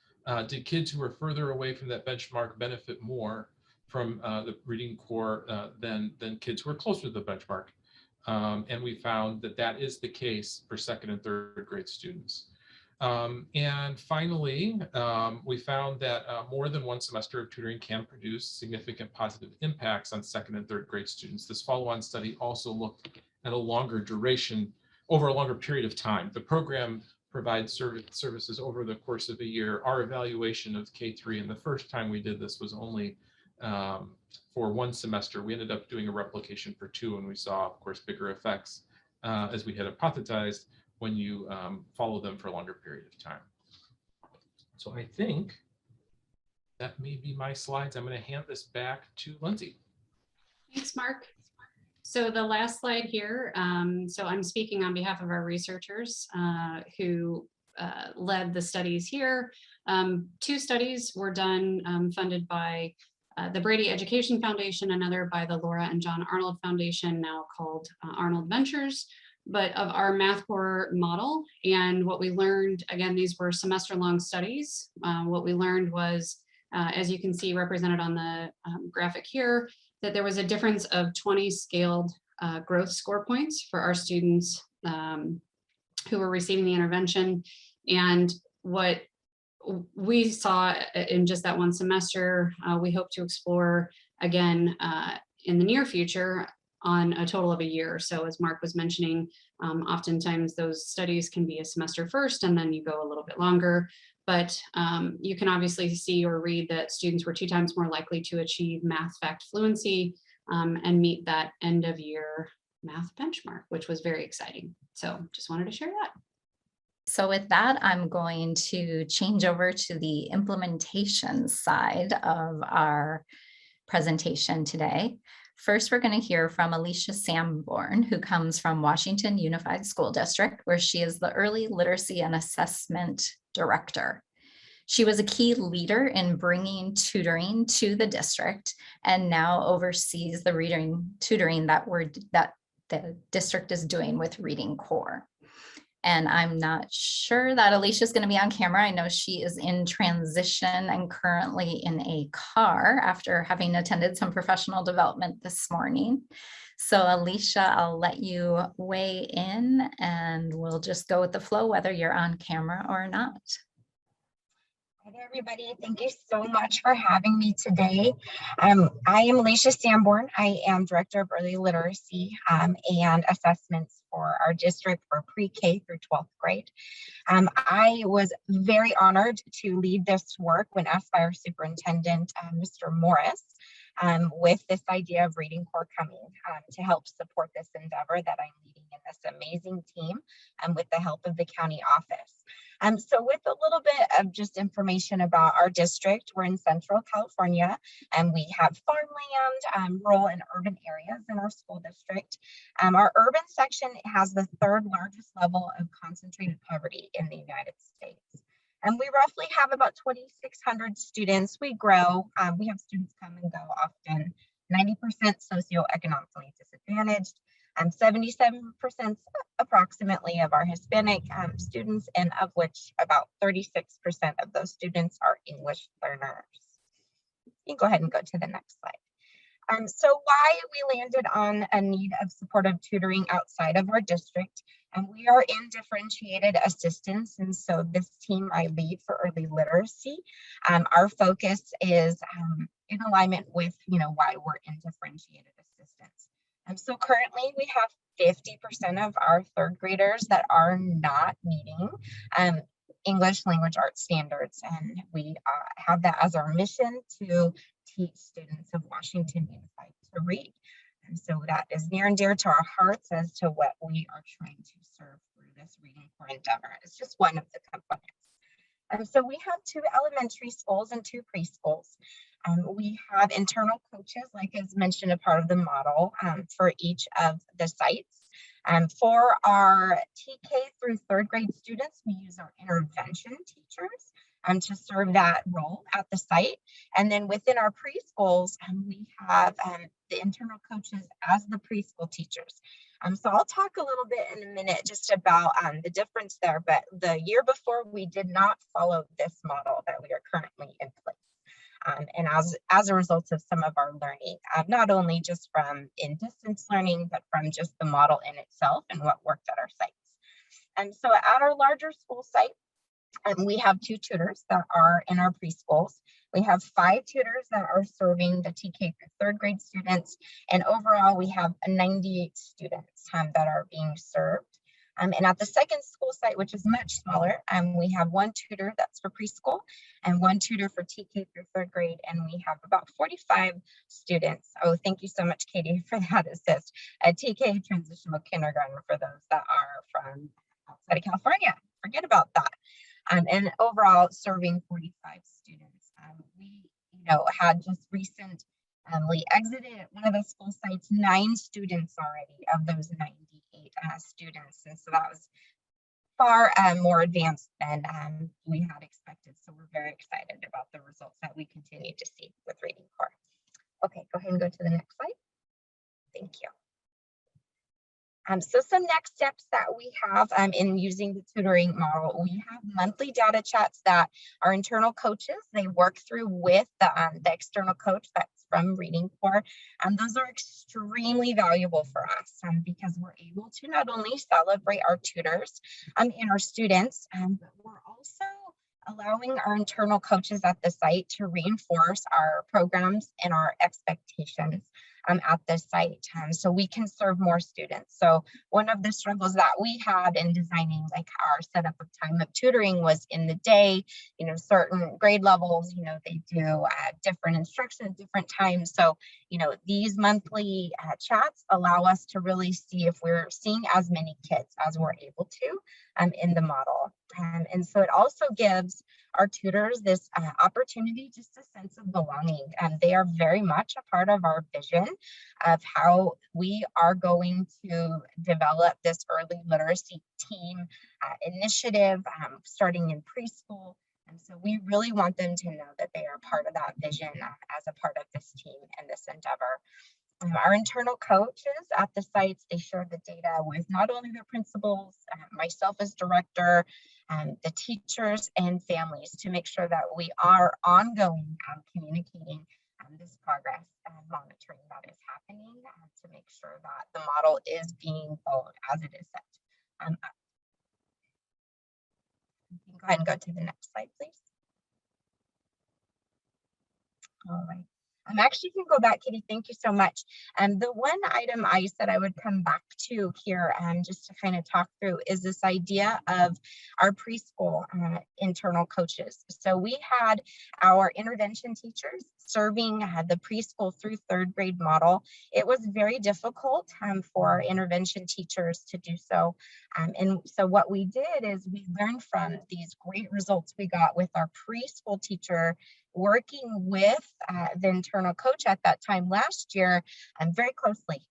did kids who were further away from that benchmark benefit more from the Reading Corps than kids who were closer to the benchmark? And we found that that is the case for second and third grade students. And finally, we found that more than one semester of tutoring can produce significant positive impacts on second and third grade students. This follow-on study also looked at a longer duration over a longer period of time. The program provides services over the course of a year. Our evaluation of K3, and the first time we did this was only for 1 semester. We ended up doing a replication for 2, and we saw, of course, bigger effects as we had hypothesized when you follow them for a longer period of time. So I think that may be my slides. I'm going to hand this back to Lindsay. Thanks, Mark. So the last slide here, so I'm speaking on behalf of our researchers who led the studies here. 2 studies were done funded by the Brady Education Foundation, another by the Laura and John Arnold Foundation, now called Arnold Ventures, but of our Math Corps model. And what we learned, again, these were semester-long studies. What we learned was, as you can see represented on the graphic here, that there was a difference of 20 scaled growth score points for our students who were receiving the intervention. And what we saw in just that 1 semester, we hope to explore again in the near future on a total of a year. So as Mark was mentioning, oftentimes those studies can be a semester first, and then you go a little bit longer. But you can obviously see or read that students were 2 times more likely to achieve math fact fluency and meet that end of year math benchmark, which was very exciting. So just wanted to share that. So with that, I'm going to change over to the implementation side of our presentation today. First, we're going to hear from Alicia Sanborn, who comes from Washington Unified School District, where she is the Early Literacy and Assessment Director. She was a key leader in bringing tutoring to the district and now oversees the reading tutoring that the district is doing with Reading Core. And I'm not sure that Alicia is going to be on camera. I know she is in transition and currently in a car after having attended some professional development this morning. So Alicia, I'll let you weigh in and we'll just go with the flow, whether you're on camera or not. Hi there, everybody. Thank you so much for having me today. I am Alicia Sanborn. I am Director of Early Literacy and Assessments for our district for pre-K through 12th grade. I was very honored to lead this work when asked by our superintendent, Mr. Morris, with this idea of Reading Core coming to help support this endeavor that I'm leading in this amazing team with the help of the county office. So with a little bit of just information about our district, we're in Central California and we have farmland, rural and urban areas in our school district. Our urban section has the third largest level of concentrated poverty in the United States. And we roughly have about 2,600 students. We grow, we have students come and go often, 90% socioeconomically disadvantaged, 77% approximately of our Hispanic students, and of which about 36% of those students are English learners. You can go ahead and go to the next slide. So why we landed on a need of supportive tutoring outside of our district, and we are in differentiated assistance. And so this team I lead for early literacy, our focus is in alignment with, why we're in differentiated assistance. So currently we have 50% of our third graders that are not meeting English language arts standards. And we have that as our mission to teach students of Washington Unified to read. And so that is near and dear to our hearts as to what we are trying to serve through this Reading Core endeavor. It's just one of the components. And so we have 2 elementary schools and 2 preschools. We have internal coaches, like as mentioned, a part of the model for each of the sites. For our TK through 3rd grade students, we use our intervention teachers to serve that role at the site. And then within our preschools, we have the internal coaches as the preschool teachers. So I'll talk a little bit in a minute just about the difference there, but the year before we did not follow this model that we are currently in place. And as a result of some of our learning, not only just from in-distance learning, but from just the model in itself and what worked at our sites. And so at our larger school site, we have 2 tutors that are in our preschools. We have 5 tutors that are serving the TK through 3rd grade students. And overall, we have 98 students that are being served. And at the second school site, which is much smaller, we have 1 tutor that's for preschool and 1 tutor for TK through 3rd grade. And we have about 45 students. Oh, thank you so much, Katie, for that assist. TK transitional kindergarten for those that are from outside of California. Forget about that. And overall serving 45 students. We, had just recently exited at one of the school sites 9 students already of those 98 students. And so that was far more advanced than we had expected. So we're very excited about the results that we continue to see with Reading Core. Okay, go ahead and go to the next slide. Thank you. So some next steps that we have in using the tutoring model, we have monthly data chats that our internal coaches, they work through with the external coach that's from Reading Core. And those are extremely valuable for us because we're able to not only celebrate our tutors and our students, but we're also allowing our internal coaches at the site to reinforce our programs and our expectations at the site so we can serve more students. So one of the struggles that we had in designing like our setup of time of tutoring was in the day, certain grade levels, they do different instruction at different times. So, these monthly chats allow us to really see if we're seeing as many kids as we're able to in the model. And so it also gives our tutors this opportunity, just a sense of belonging. And they are very much a part of our vision of how we are going to develop this early literacy team initiative, starting in preschool And so we really want them to know that they are part of that vision as a part of this team and this endeavor. Our internal coaches at the sites, they share the data with not only their principals, myself as director, the teachers and families to make sure that we are ongoing communicating this progress and monitoring that is happening to make sure that the model is being followed as it is set. You can go ahead and go to the next slide, please. All right. Actually, you can go back, Kitty. Thank you so much. The one item I said I would come back to here, just to kind of talk through, is this idea of our preschool internal coaches. So we had our intervention teachers serving the preschool through third grade model. It was very difficult for our intervention teachers to do so. And so what we did is we learned from these great results we got with our preschool teacher working with the internal coach at that time last year very closely.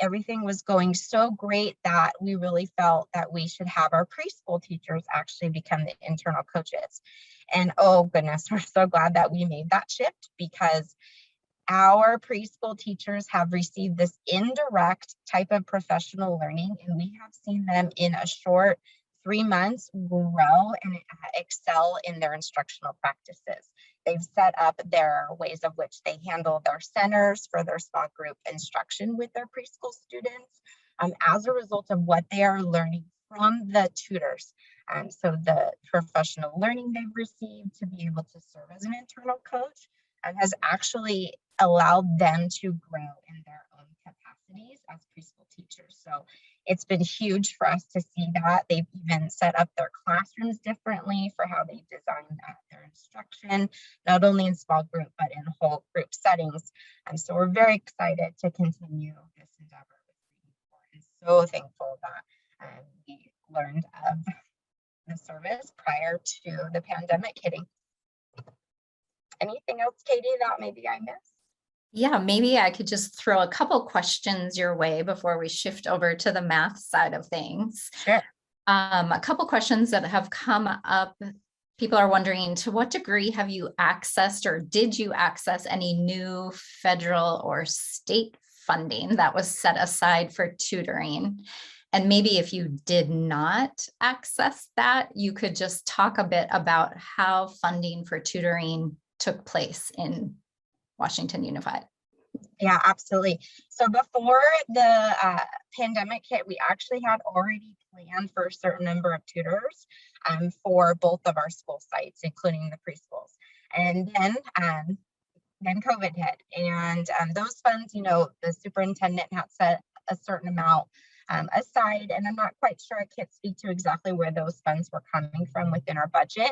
Everything was going so great that we really felt that we should have our preschool teachers actually become the internal coaches. And oh goodness, we're so glad that we made that shift, because our preschool teachers have received this indirect type of professional learning, and we have seen them in a short 3 months grow and excel in their instructional practices. They've set up their ways of which they handle their centers for their small group instruction with their preschool students as a result of what they are learning from the tutors. So the professional learning they've received to be able to serve as an internal coach has actually allowed them to grow in their own capacities as preschool teachers. So it's been huge for us to see that. They've even set up their classrooms differently for how they design their instruction, not only in small group, but in whole group settings. And so we're very excited to continue this endeavor and so thankful that we learned of the service prior to the pandemic hitting. Anything else, Katie, that maybe I missed? Yeah, maybe I could just throw a couple questions your way before we shift over to the math side of things. Sure. A couple questions that have come up. People are wondering, to what degree have you accessed, or did you access any new federal or state funding that was set aside for tutoring? And maybe if you did not access that, you could just talk a bit about how funding for tutoring took place in Washington Unified. Yeah, absolutely. So before the pandemic hit, we actually had already planned for a certain number of tutors for both of our school sites, including the preschools. And then COVID hit, and those funds, you know, the superintendent had set a certain amount aside, and I'm not quite sure, I can't speak to exactly where those funds were coming from within our budget.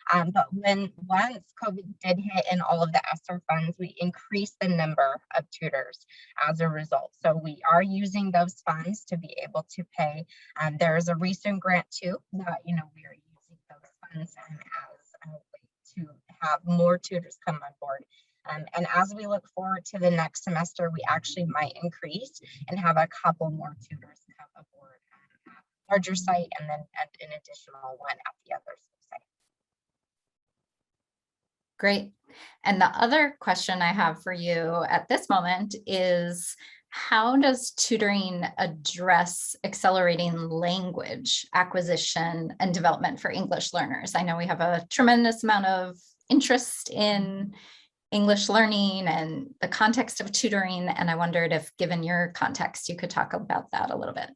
But once COVID did hit and all of the ESSER funds, we increased the number of tutors as a result. So we are using those funds to be able to pay. There is a recent grant too that, you know, we are using those funds as a way to have more tutors come on board. And as we look forward to the next semester, we actually might increase and have a couple more tutors come aboard at a larger site, and then an additional one at the other site. Great. And the other question I have for you at this moment is, how does tutoring address accelerating language acquisition and development for English learners? I know we have a tremendous amount of interest in English learning and the context of tutoring, and I wondered if, given your context, you could talk about that a little bit.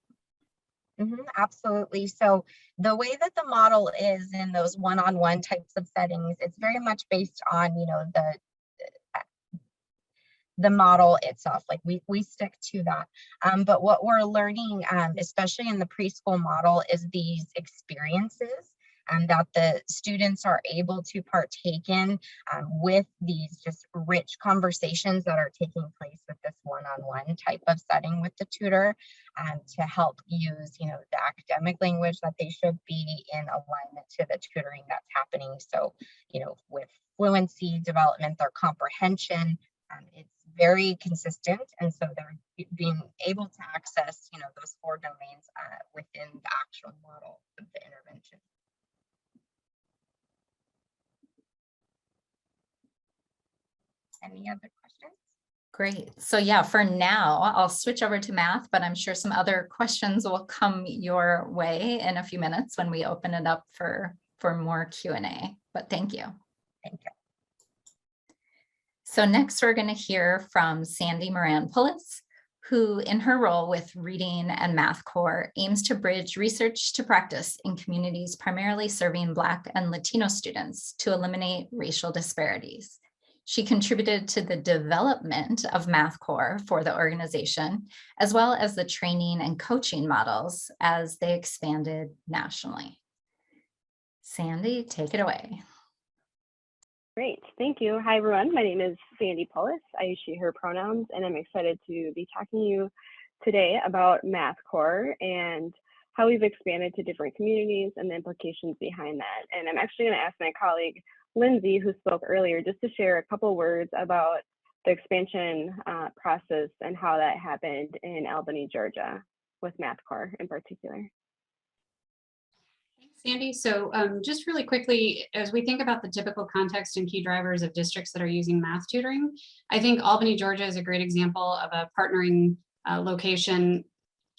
Absolutely. So the way that the model is in those one-on-one types of settings, it's very much based on, you know, the model itself. Like we stick to that. But what we're learning, especially in the preschool model, is these experiences that the students are able to partake in with these just rich conversations that are taking place with this one-on-one type of setting with the tutor to help use, you know, the academic language that they should be in alignment to the tutoring that's happening. So, you know, with fluency development, their comprehension, it's very consistent. And so they're being able to access, you know, those 4 domains within the actual model of the intervention. Any other questions? Great. So yeah, for now, I'll switch over to math, but I'm sure some other questions will come your way in a few minutes when we open it up for more Q&A, but thank you. Thank you. So next we're going to hear from Sandy Moran-Pullis, who in her role with Reading and Math Core aims to bridge research to practice in communities primarily serving Black and Latino students to eliminate racial disparities. She contributed to the development of Math Core for the organization, as well as the training and coaching models as they expanded nationally. Sandy, take it away. Great, thank you. Hi everyone, my name is Sandy Pullis. I use she, her pronouns, and I'm excited to be talking to you today about Math Core and how we've expanded to different communities and the implications behind that. And I'm actually going to ask my colleague, Lindsay, who spoke earlier, just to share a couple words about the expansion process and how that happened in Albany, Georgia, with Math Core in particular. Thanks, Sandy. So just really quickly, as we think about the typical context and key drivers of districts that are using math tutoring, I think Albany, Georgia is a great example of a partnering location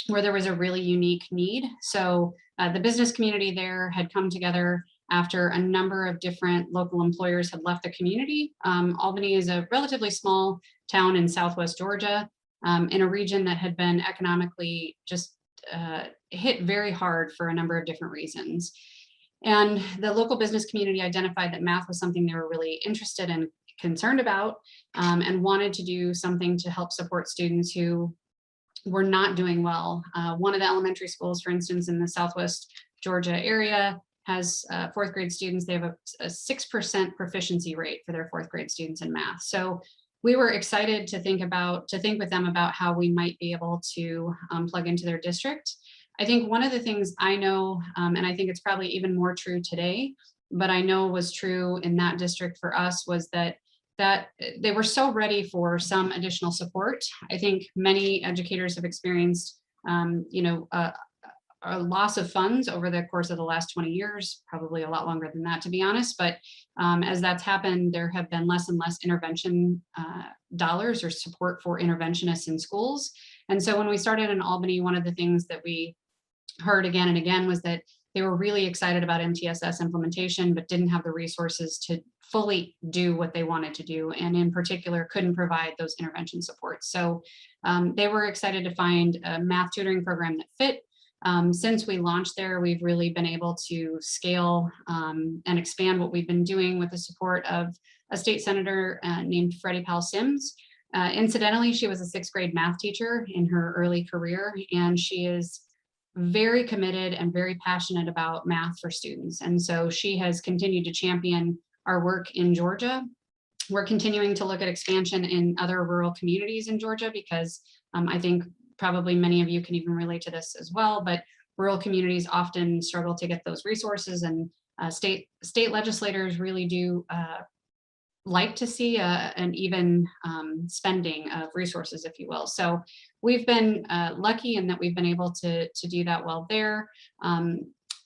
where there was a really unique need. So the business community there had come together after a number of different local employers had left the community. Albany is a relatively small town in Southwest Georgia, in a region that had been economically just hit very hard for a number of different reasons. And the local business community identified that math was something they were really interested and concerned about, and wanted to do something to help support students who were not doing well. One of the elementary schools, for instance, in the Southwest Georgia area has fourth grade students. They have a 6% proficiency rate for their fourth grade students in math. So we were excited to think with them about how we might be able to plug into their district. I think one of the things I know, and I think it's probably even more true today, but I know was true in that district for us, was that they were so ready for some additional support. I think many educators have experienced, a loss of funds over the course of the last 20 years, probably a lot longer than that, to be honest. But as that's happened, there have been less and less intervention dollars or support for interventionists in schools. And so when we started in Albany, one of the things that we heard again and again was that they were really excited about MTSS implementation, but didn't have the resources to fully do what they wanted to do. And in particular, couldn't provide those intervention supports. So they were excited to find a math tutoring program that fit. Since we launched there, we've really been able to scale and expand what we've been doing with the support of a state senator named Freddie Powell Sims. Incidentally, she was a sixth grade math teacher in her early career, and she is very committed and very passionate about math for students. And so she has continued to champion our work in Georgia. We're continuing to look at expansion in other rural communities in Georgia because I think probably many of you can even relate to this as well, but rural communities often struggle to get those resources, and state legislators really do like to see an even spending of resources, if you will. So we've been lucky in that we've been able to do that well there.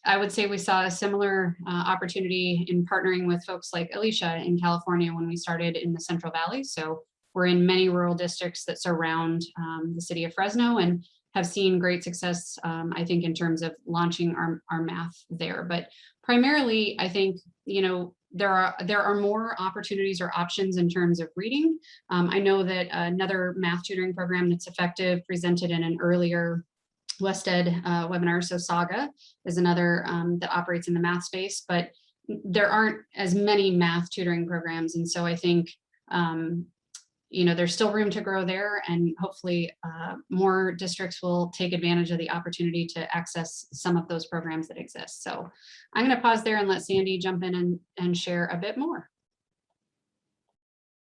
I would say we saw a similar opportunity in partnering with folks like Alicia in California when we started in the Central Valley. So we're in many rural districts that surround the city of Fresno and have seen great success, I think, in terms of launching our math there. But primarily, I think, there are more opportunities or options in terms of reading. I know that another math tutoring program that's effective presented in an earlier West Ed webinar, so Saga is another that operates in the math space, but there aren't as many math tutoring programs. And so I think, there's still room to grow there, and hopefully more districts will take advantage of the opportunity to access some of those programs that exist. So I'm going to pause there and let Sandy jump in and share a bit more.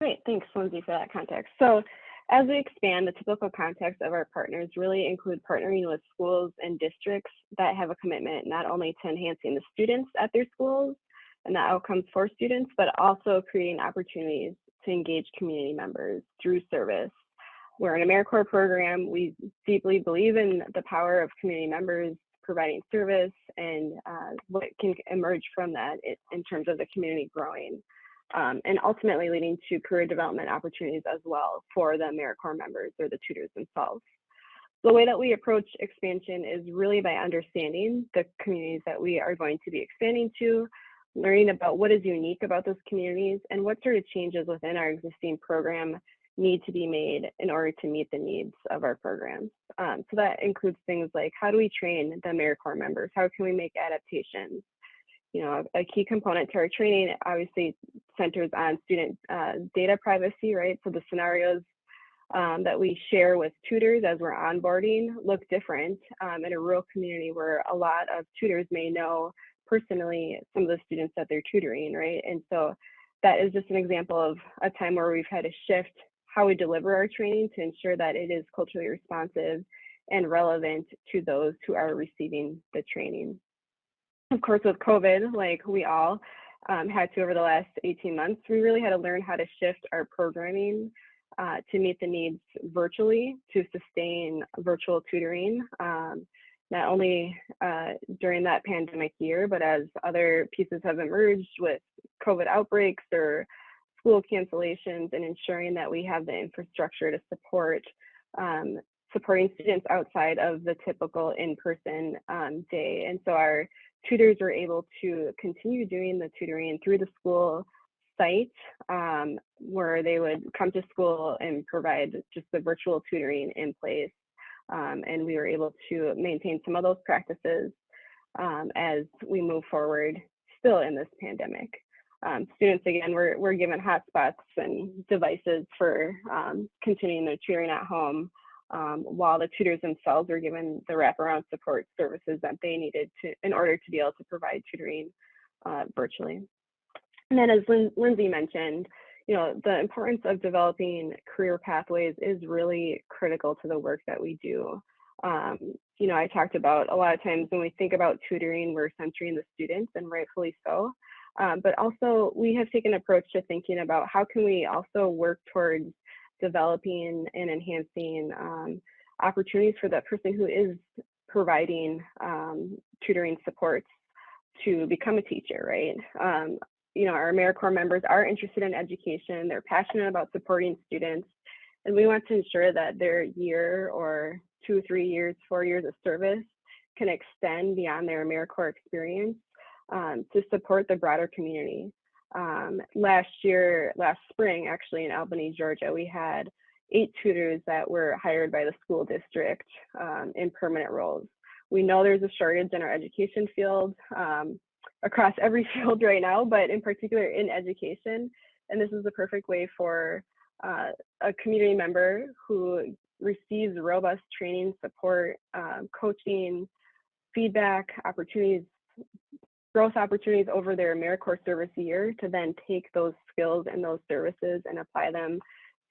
Great, thanks, Lindsay, for that context. So as we expand, the typical context of our partners really include partnering with schools and districts that have a commitment not only to enhancing the students at their schools and the outcomes for students, but also creating opportunities to engage community members through service. We're an AmeriCorps program. We deeply believe in the power of community members providing service and what can emerge from that in terms of the community growing. and ultimately leading to career development opportunities as well for the AmeriCorps members or the tutors themselves. The way that we approach expansion is really by understanding the communities that we are going to be expanding to, learning about what is unique about those communities and what sort of changes within our existing program need to be made in order to meet the needs of our programs. So that includes things like, how do we train the AmeriCorps members? How can we make adaptations? You know, a key component to our training obviously centers on student data privacy, right? So the scenarios that we share with tutors as we're onboarding look different in a rural community where a lot of tutors may know personally some of the students that they're tutoring, right? And so that is just an example of a time where we've had to shift how we deliver our training to ensure that it is culturally responsive and relevant to those who are receiving the training. Of course, with COVID, like we all had to over the last 18 months, we really had to learn how to shift our programming to meet the needs virtually, to sustain virtual tutoring, not only during that pandemic year, but as other pieces have emerged with COVID outbreaks or school cancellations, and ensuring that we have the infrastructure to support supporting students outside of the typical in-person day. And so our tutors were able to continue doing the tutoring through the school site, where they would come to school and provide just the virtual tutoring in place. And we were able to maintain some of those practices as we move forward still in this pandemic. Students, again, were given hotspots and devices for continuing their tutoring at home, while the tutors themselves were given the wraparound support services that they needed in order to be able to provide tutoring virtually. And then, as Lindsay mentioned, you know, the importance of developing career pathways is really critical to the work that we do. You know, I talked about a lot of times when we think about tutoring, we're centering the students, and rightfully so. But also, we have taken an approach to thinking about how can we also work towards developing and enhancing opportunities for that person who is providing tutoring supports to become a teacher, right? You know, our AmeriCorps members are interested in education, they're passionate about supporting students, and we want to ensure that their year or 2, 3 years, 4 years of service can extend beyond their AmeriCorps experience to support the broader community. Last spring, actually in Albany, Georgia, we had 8 tutors that were hired by the school district in permanent roles. We know there's a shortage in our education field, across every field right now, but in particular in education. And this is the perfect way for a community member who receives robust training, support, coaching, feedback, opportunities, growth opportunities over their AmeriCorps service year to then take those skills and those services and apply them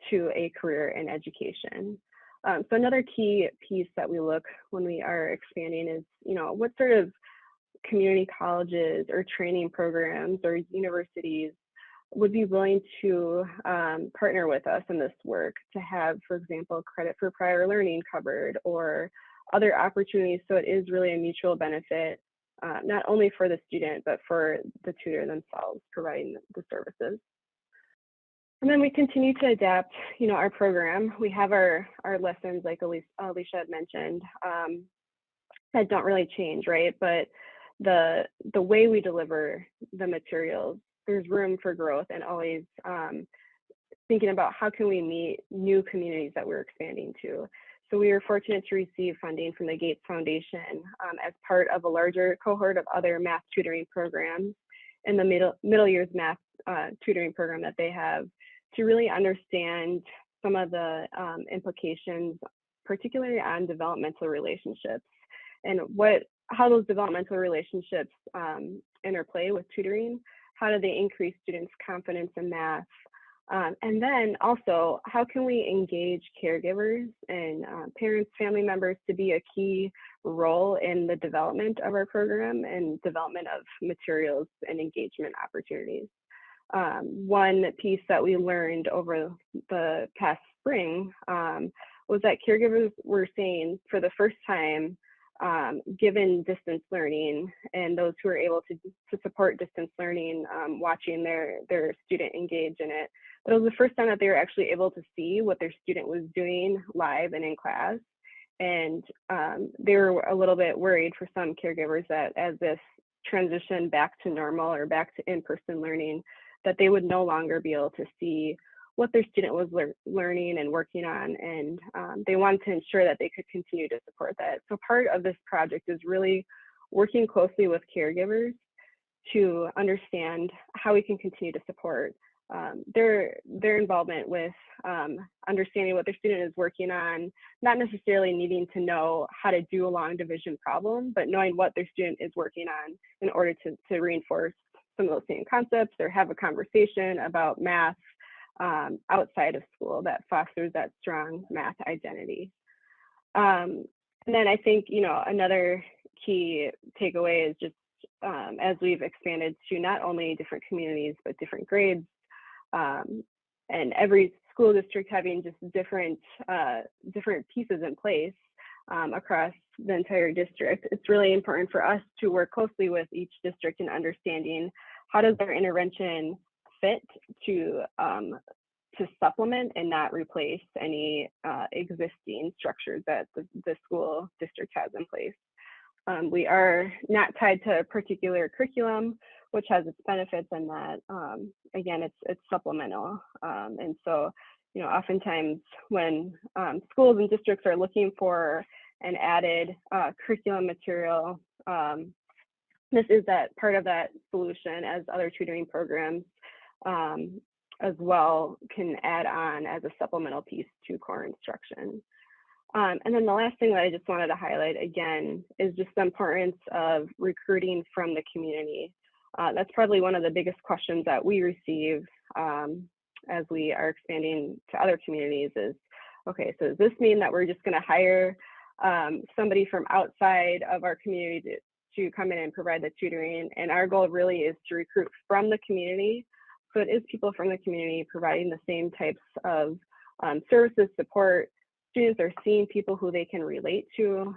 to a career in education. So another key piece that we look when we are expanding is, you know, what sort of community colleges or training programs or universities would be willing to partner with us in this work to have, for example, credit for prior learning covered or other opportunities. So it is really a mutual benefit, not only for the student, but for the tutor themselves providing the services. And then we continue to adapt, you know, our program. We have our lessons, like Alicia had mentioned, that don't really change, right? But the way we deliver the materials, there's room for growth, and always thinking about how can we meet new communities that we're expanding to. So we were fortunate to receive funding from the Gates Foundation as part of a larger cohort of other math tutoring programs in the middle years math tutoring program that they have, to really understand some of the implications, particularly on developmental relationships and how those developmental relationships interplay with tutoring. How do they increase students' confidence in math? And then also, how can we engage caregivers and parents, family members to be a key role in the development of our program and development of materials and engagement opportunities? One piece that we learned over the past spring was that caregivers were saying for the first time given distance learning and those who are able to support distance learning, watching their student engage in it, that was the first time that they were actually able to see what their student was doing live and in class. And they were a little bit worried for some caregivers that as this transition back to normal or back to in-person learning, that they would no longer be able to see what their student was learning and working on, and they wanted to ensure that they could continue to support that. So part of this project is really working closely with caregivers to understand how we can continue to support their involvement with understanding what their student is working on, not necessarily needing to know how to do a long division problem, but knowing what their student is working on in order to reinforce some of those same concepts or have a conversation about math outside of school that fosters that strong math identity. And then I think, another key takeaway is just as we've expanded to not only different communities, but different grades, and every school district having just different pieces in place across the entire district, it's really important for us to work closely with each district in understanding how does their intervention fit to supplement and not replace any existing structures that the school district has in place. We are not tied to a particular curriculum, which has its benefits in that, again, it's supplemental. And so, oftentimes when schools and districts are looking for an added curriculum material, this is that part of that solution, as other tutoring programs as well can add on as a supplemental piece to core instruction. And then the last thing that I just wanted to highlight again is just the importance of recruiting from the community. That's probably one of the biggest questions that we receive as we are expanding to other communities is, okay, so does this mean that we're just going to hire somebody from outside of our community to come in and provide the tutoring? And our goal really is to recruit from the community. So it is people from the community providing the same types of services, support. Students are seeing people who they can relate to,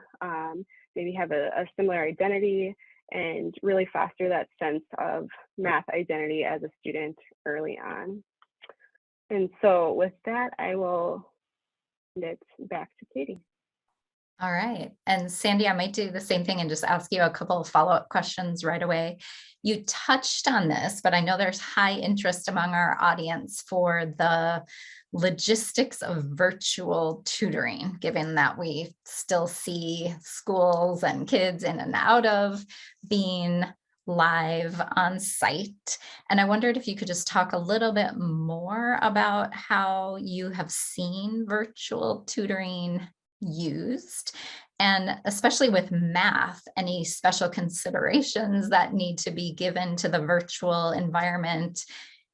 maybe have a similar identity, and really foster that sense of math identity as a student early on. And so with that, I will send it back to Katie. All right. And Sandy, I might do the same thing and just ask you a couple of follow-up questions right away. You touched on this, but I know there's high interest among our audience for the logistics of virtual tutoring, given that we still see schools and kids in and out of being live on site. And I wondered if you could just talk a little bit more about how you have seen virtual tutoring used, and especially with math, any special considerations that need to be given to the virtual environment.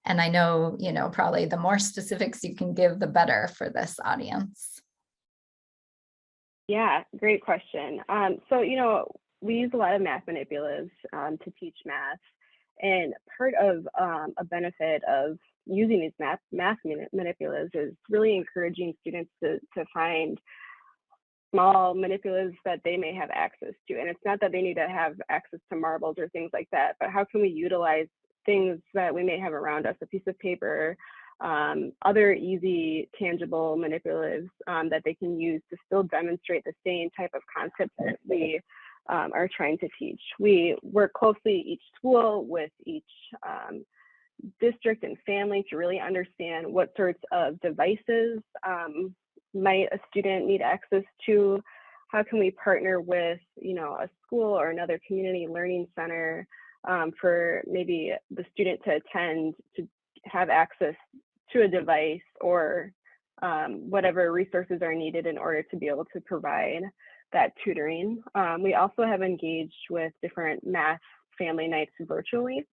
And I know, probably the more specifics you can give, the better for this audience. Yeah, great question. So, we use a lot of math manipulatives to teach math. And part of a benefit of using these math manipulatives is really encouraging students to find small manipulatives that they may have access to. And it's not that they need to have access to marbles or things like that, but how can we utilize things that we may have around us, a piece of paper, other easy, tangible manipulatives that they can use to still demonstrate the same type of concepts that we are trying to teach. We work closely each school with each district and family to really understand what sorts of devices might a student need access to. How can we partner with, a school or another community learning center for maybe the student to attend, to have access to a device or whatever resources are needed in order to be able to provide that tutoring. We also have engaged with different math family nights virtually.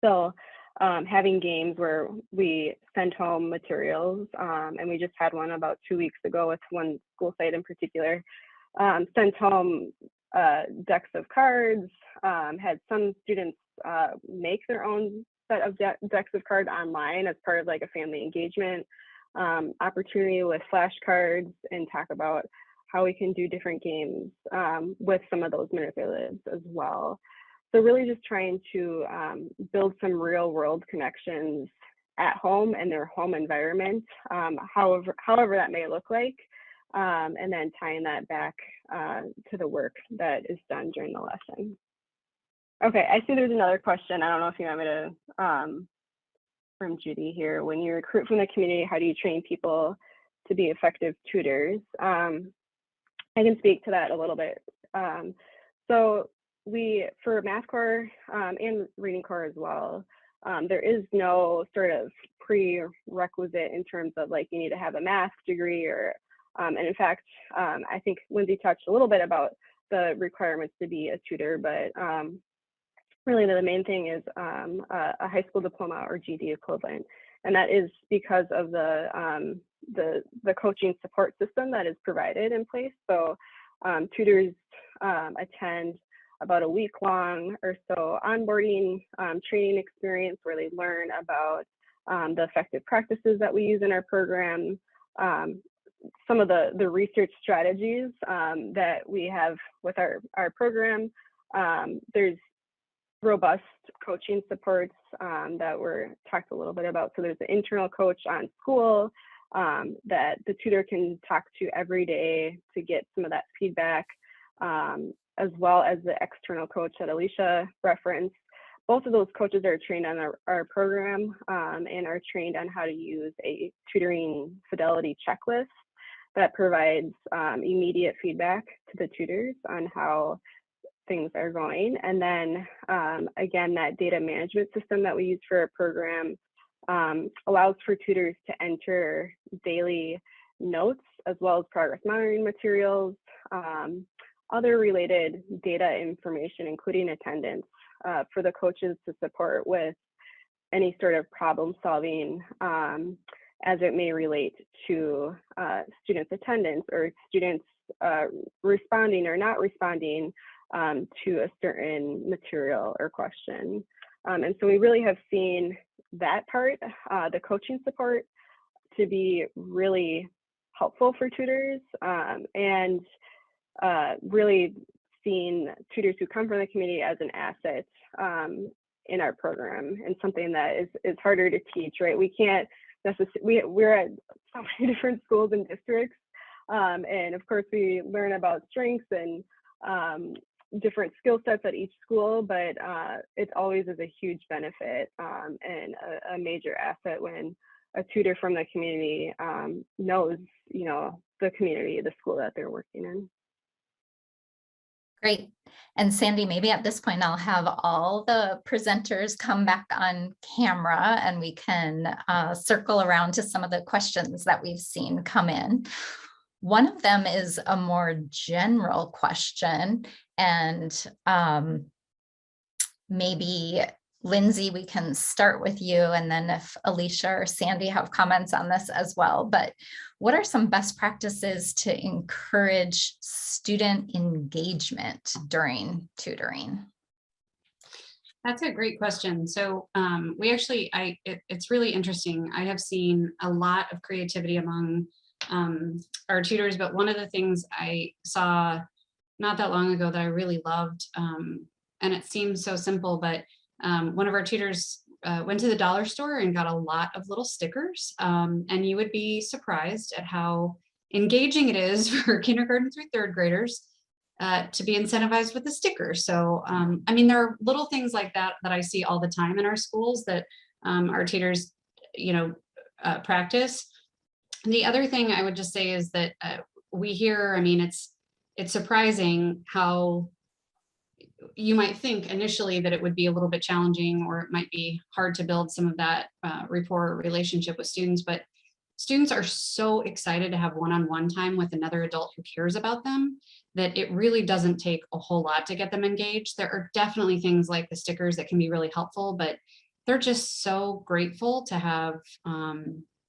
So having games where we send home materials, and we just had one about 2 weeks ago with one school site in particular, sent home decks of cards, had some students make their own set of decks of cards online as part of like a family engagement opportunity with flashcards, and talk about how we can do different games with some of those manipulatives as well. So really just trying to build some real world connections at home and their home environment, however that may look like, and then tying that back to the work that is done during the lesson. Okay, I see there's another question. I don't know if you want me to, from Judy here. When you recruit from the community, how do you train people to be effective tutors? I can speak to that a little bit. So for Math Core and Reading Core as well, there is no sort of prerequisite in terms of like you need to have a math degree or, and in fact, I think Lindsay touched a little bit about the requirements to be a tutor, but really the main thing is a high school diploma or GED equivalent. And that is because of the coaching support system that is provided in place. So tutors attend about a week-long or so onboarding training experience where they learn about the effective practices that we use in our program, some of the research strategies that we have with our program. There's robust coaching supports that were talked a little bit about. So there's an internal coach on school that the tutor can talk to every day to get some of that feedback, as well as the external coach that Alicia referenced. Both of those coaches are trained on our program and are trained on how to use a tutoring fidelity checklist that provides immediate feedback to the tutors on how things are going. And then again, that data management system that we use for our program allows for tutors to enter daily notes as well as progress monitoring materials, other related data information, including attendance, for the coaches to support with any sort of problem solving as it may relate to students' attendance or students responding or not responding to a certain material or question. And so we really have seen that part, the coaching support, to be really helpful for tutors, and really seeing tutors who come from the community as an asset in our program, and something that is harder to teach, right? We can't necessarily, we're at so many different schools and districts, and of course we learn about strengths and different skill sets at each school, but it always is a huge benefit and a major asset when a tutor from the community knows, you know, the community, the school that they're working in. Great. And Sandy, maybe at this point, I'll have all the presenters come back on camera and we can circle around to some of the questions that we've seen come in. One of them is a more general question, and maybe Lindsay, we can start with you, and then if Alicia or Sandy have comments on this as well. But what are some best practices to encourage student engagement during tutoring? That's a great question. So we actually, it's really interesting. I have seen a lot of creativity among our tutors, but one of the things I saw not that long ago that I really loved, and it seems so simple, but one of our tutors went to the dollar store and got a lot of little stickers, and you would be surprised at how engaging it is for kindergarten through third graders to be incentivized with the stickers. So, I mean, there are little things like that that I see all the time in our schools that our tutors, you know, practice. And the other thing I would just say is that we hear, I mean, it's surprising how you might think initially that it would be a little bit challenging, or it might be hard to build some of that rapport or relationship with students, but students are so excited to have one-on-one time with another adult who cares about them that it really doesn't take a whole lot to get them engaged. There are definitely things like the stickers that can be really helpful, but they're just so grateful to have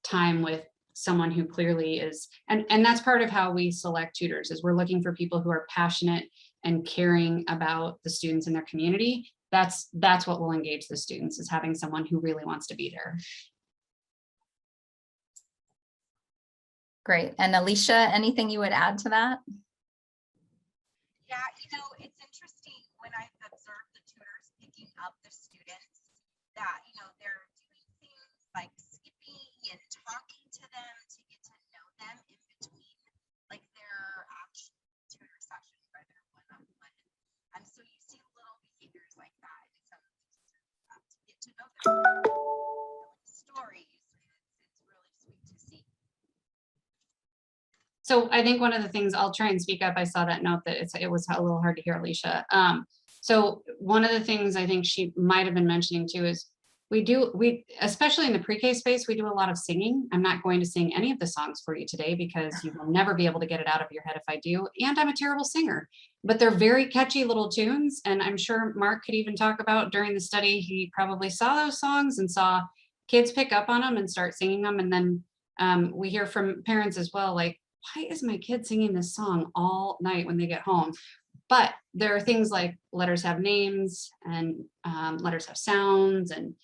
time with someone who clearly is, and that's part of how we select tutors, is we're looking for people who are passionate and caring about the students in their community. That's what will engage the students, is having someone who really wants to be there. Great. And Alicia, anything you would add to that? Yeah, it's interesting when I've observed the tutors picking up the students that, they're doing things like skipping and talking to them to get to know them in between like their actual tutor session where they're one-on-one. So you see little behaviors like that. To get to know them, stories. It's really sweet to see. So I think one of the things, I'll try and speak up. I saw that note that it was a little hard to hear, Alicia. So one of the things I think she might have been mentioning too is we especially in the pre-K space, we do a lot of singing. I'm not going to sing any of the songs for you today because you will never be able to get it out of your head if I do. And I'm a terrible singer, but they're very catchy little tunes. And I'm sure Mark could even talk about during the study, he probably saw those songs and saw kids pick up on them and start singing them. And then we hear from parents as well, like, why is my kid singing this song all night when they get home? But there are things like letters have names and letters have sounds, and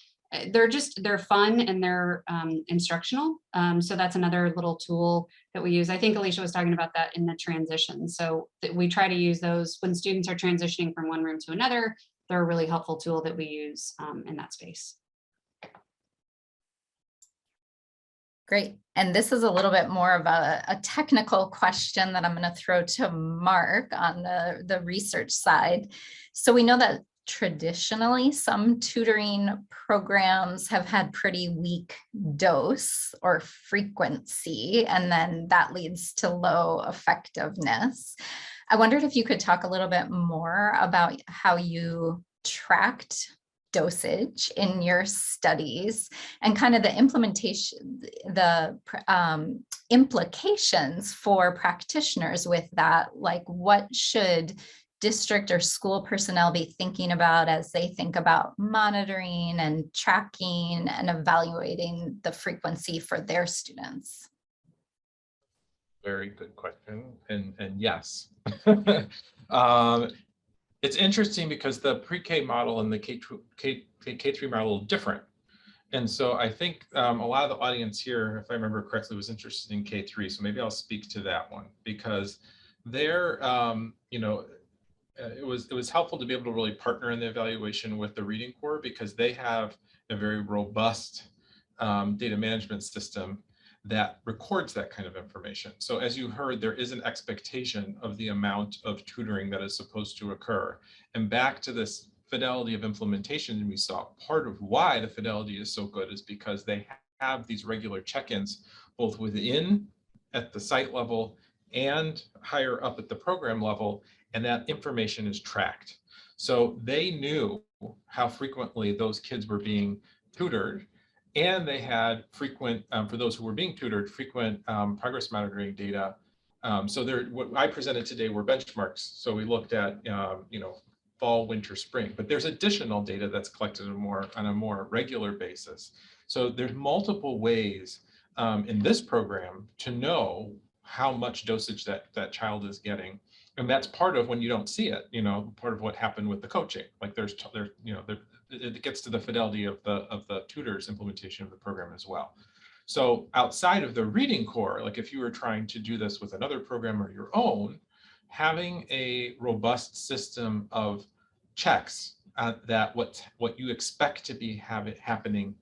they're fun and they're instructional. So that's another little tool that we use. I think Alicia was talking about that in the transition. So we try to use those when students are transitioning from one room to another. They're a really helpful tool that we use in that space. Great. And this is a little bit more of a technical question that I'm going to throw to Mark on the research side. So we know that traditionally some tutoring programs have had pretty weak dose or frequency, and then that leads to low effectiveness. I wondered if you could talk a little bit more about how you tracked dosage in your studies and kind of the implementation, the implications for practitioners with that. Like, what should district or school personnel be thinking about as they think about monitoring and tracking and evaluating the frequency for their students? Very good question. And yes. It's interesting because the pre-K model and the K3 model are different. And so I think a lot of the audience here, if I remember correctly, was interested in K3. So maybe I'll speak to that one because there, it was helpful to be able to really partner in the evaluation with the Reading Corps because they have a very robust data management system that records that kind of information. So as you heard, there is an expectation of the amount of tutoring that is supposed to occur. And back to this fidelity of implementation we saw, part of why the fidelity is so good is because they have these regular check-ins both within at the site level and higher up at the program level, and that information is tracked. So they knew how frequently those kids were being tutored, and they had frequent, for those who were being tutored, frequent progress monitoring data. So what I presented today were benchmarks. So we looked at, fall, winter, spring, but there's additional data that's collected on a more regular basis. So there's multiple ways in this program to know how much dosage that child is getting. And that's part of when you don't see it, part of what happened with the coaching. Like it gets to the fidelity of the tutor's implementation of the program as well. So outside of the Reading Corps, like if you were trying to do this with another program or your own, having a robust system of checks that what you expect to be happening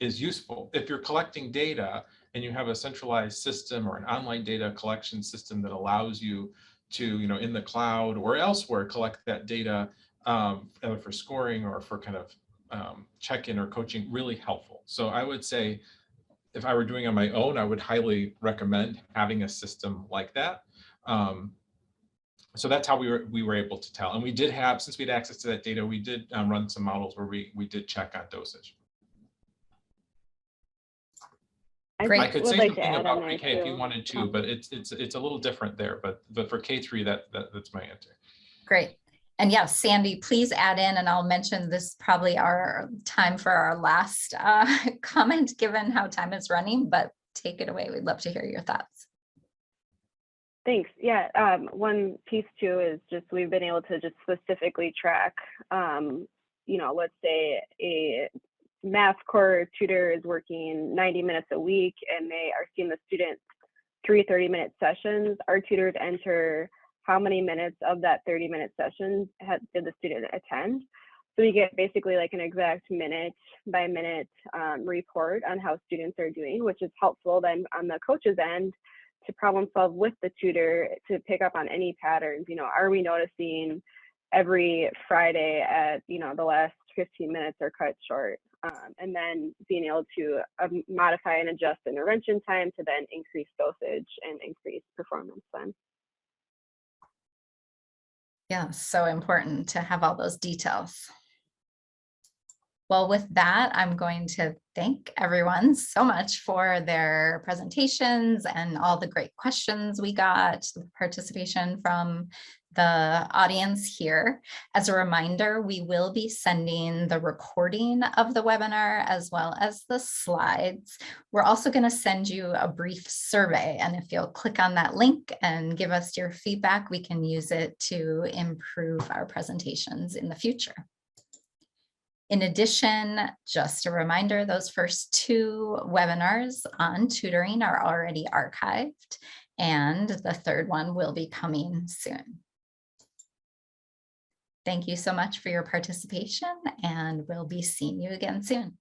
is useful. If you're collecting data and you have a centralized system or an online data collection system that allows you to, in the cloud or elsewhere, collect that data either for scoring or for kind of check-in or coaching, really helpful. So I would say, if I were doing on my own, I would highly recommend having a system like that. So that's how we were able to tell. And we did have, since we had access to that data, we did run some models where we did check on dosage. Great. I could say like something about pre-K if you wanted to, but it's a little different there. But for K3, that's my answer. Great. And yeah, Sandy, please add in, and I'll mention this probably our time for our last comment, given how time is running, but take it away. We'd love to hear your thoughts. Thanks. Yeah, one piece too is just we've been able to just specifically track, let's say a math core tutor is working 90 minutes a week and they are seeing the students 3 30-minute sessions, our tutors enter how many minutes of that 30-minute session did the student attend. So we get basically like an exact minute by minute report on how students are doing, which is helpful then on the coach's end to problem solve with the tutor to pick up on any patterns. You know, are we noticing every Friday at, you know, the last 15 minutes are cut short? And then being able to modify and adjust intervention time to then increase dosage and increase performance then. Yeah, so important to have all those details. Well, with that, I'm going to thank everyone so much for their presentations and all the great questions we got, the participation from the audience here. As a reminder, we will be sending the recording of the webinar as well as the slides. We're also going to send you a brief survey, and if you'll click on that link and give us your feedback, we can use it to improve our presentations in the future. In addition, just a reminder, those first 2 webinars on tutoring are already archived, and the third one will be coming soon. Thank you so much for your participation, and we'll be seeing you again soon.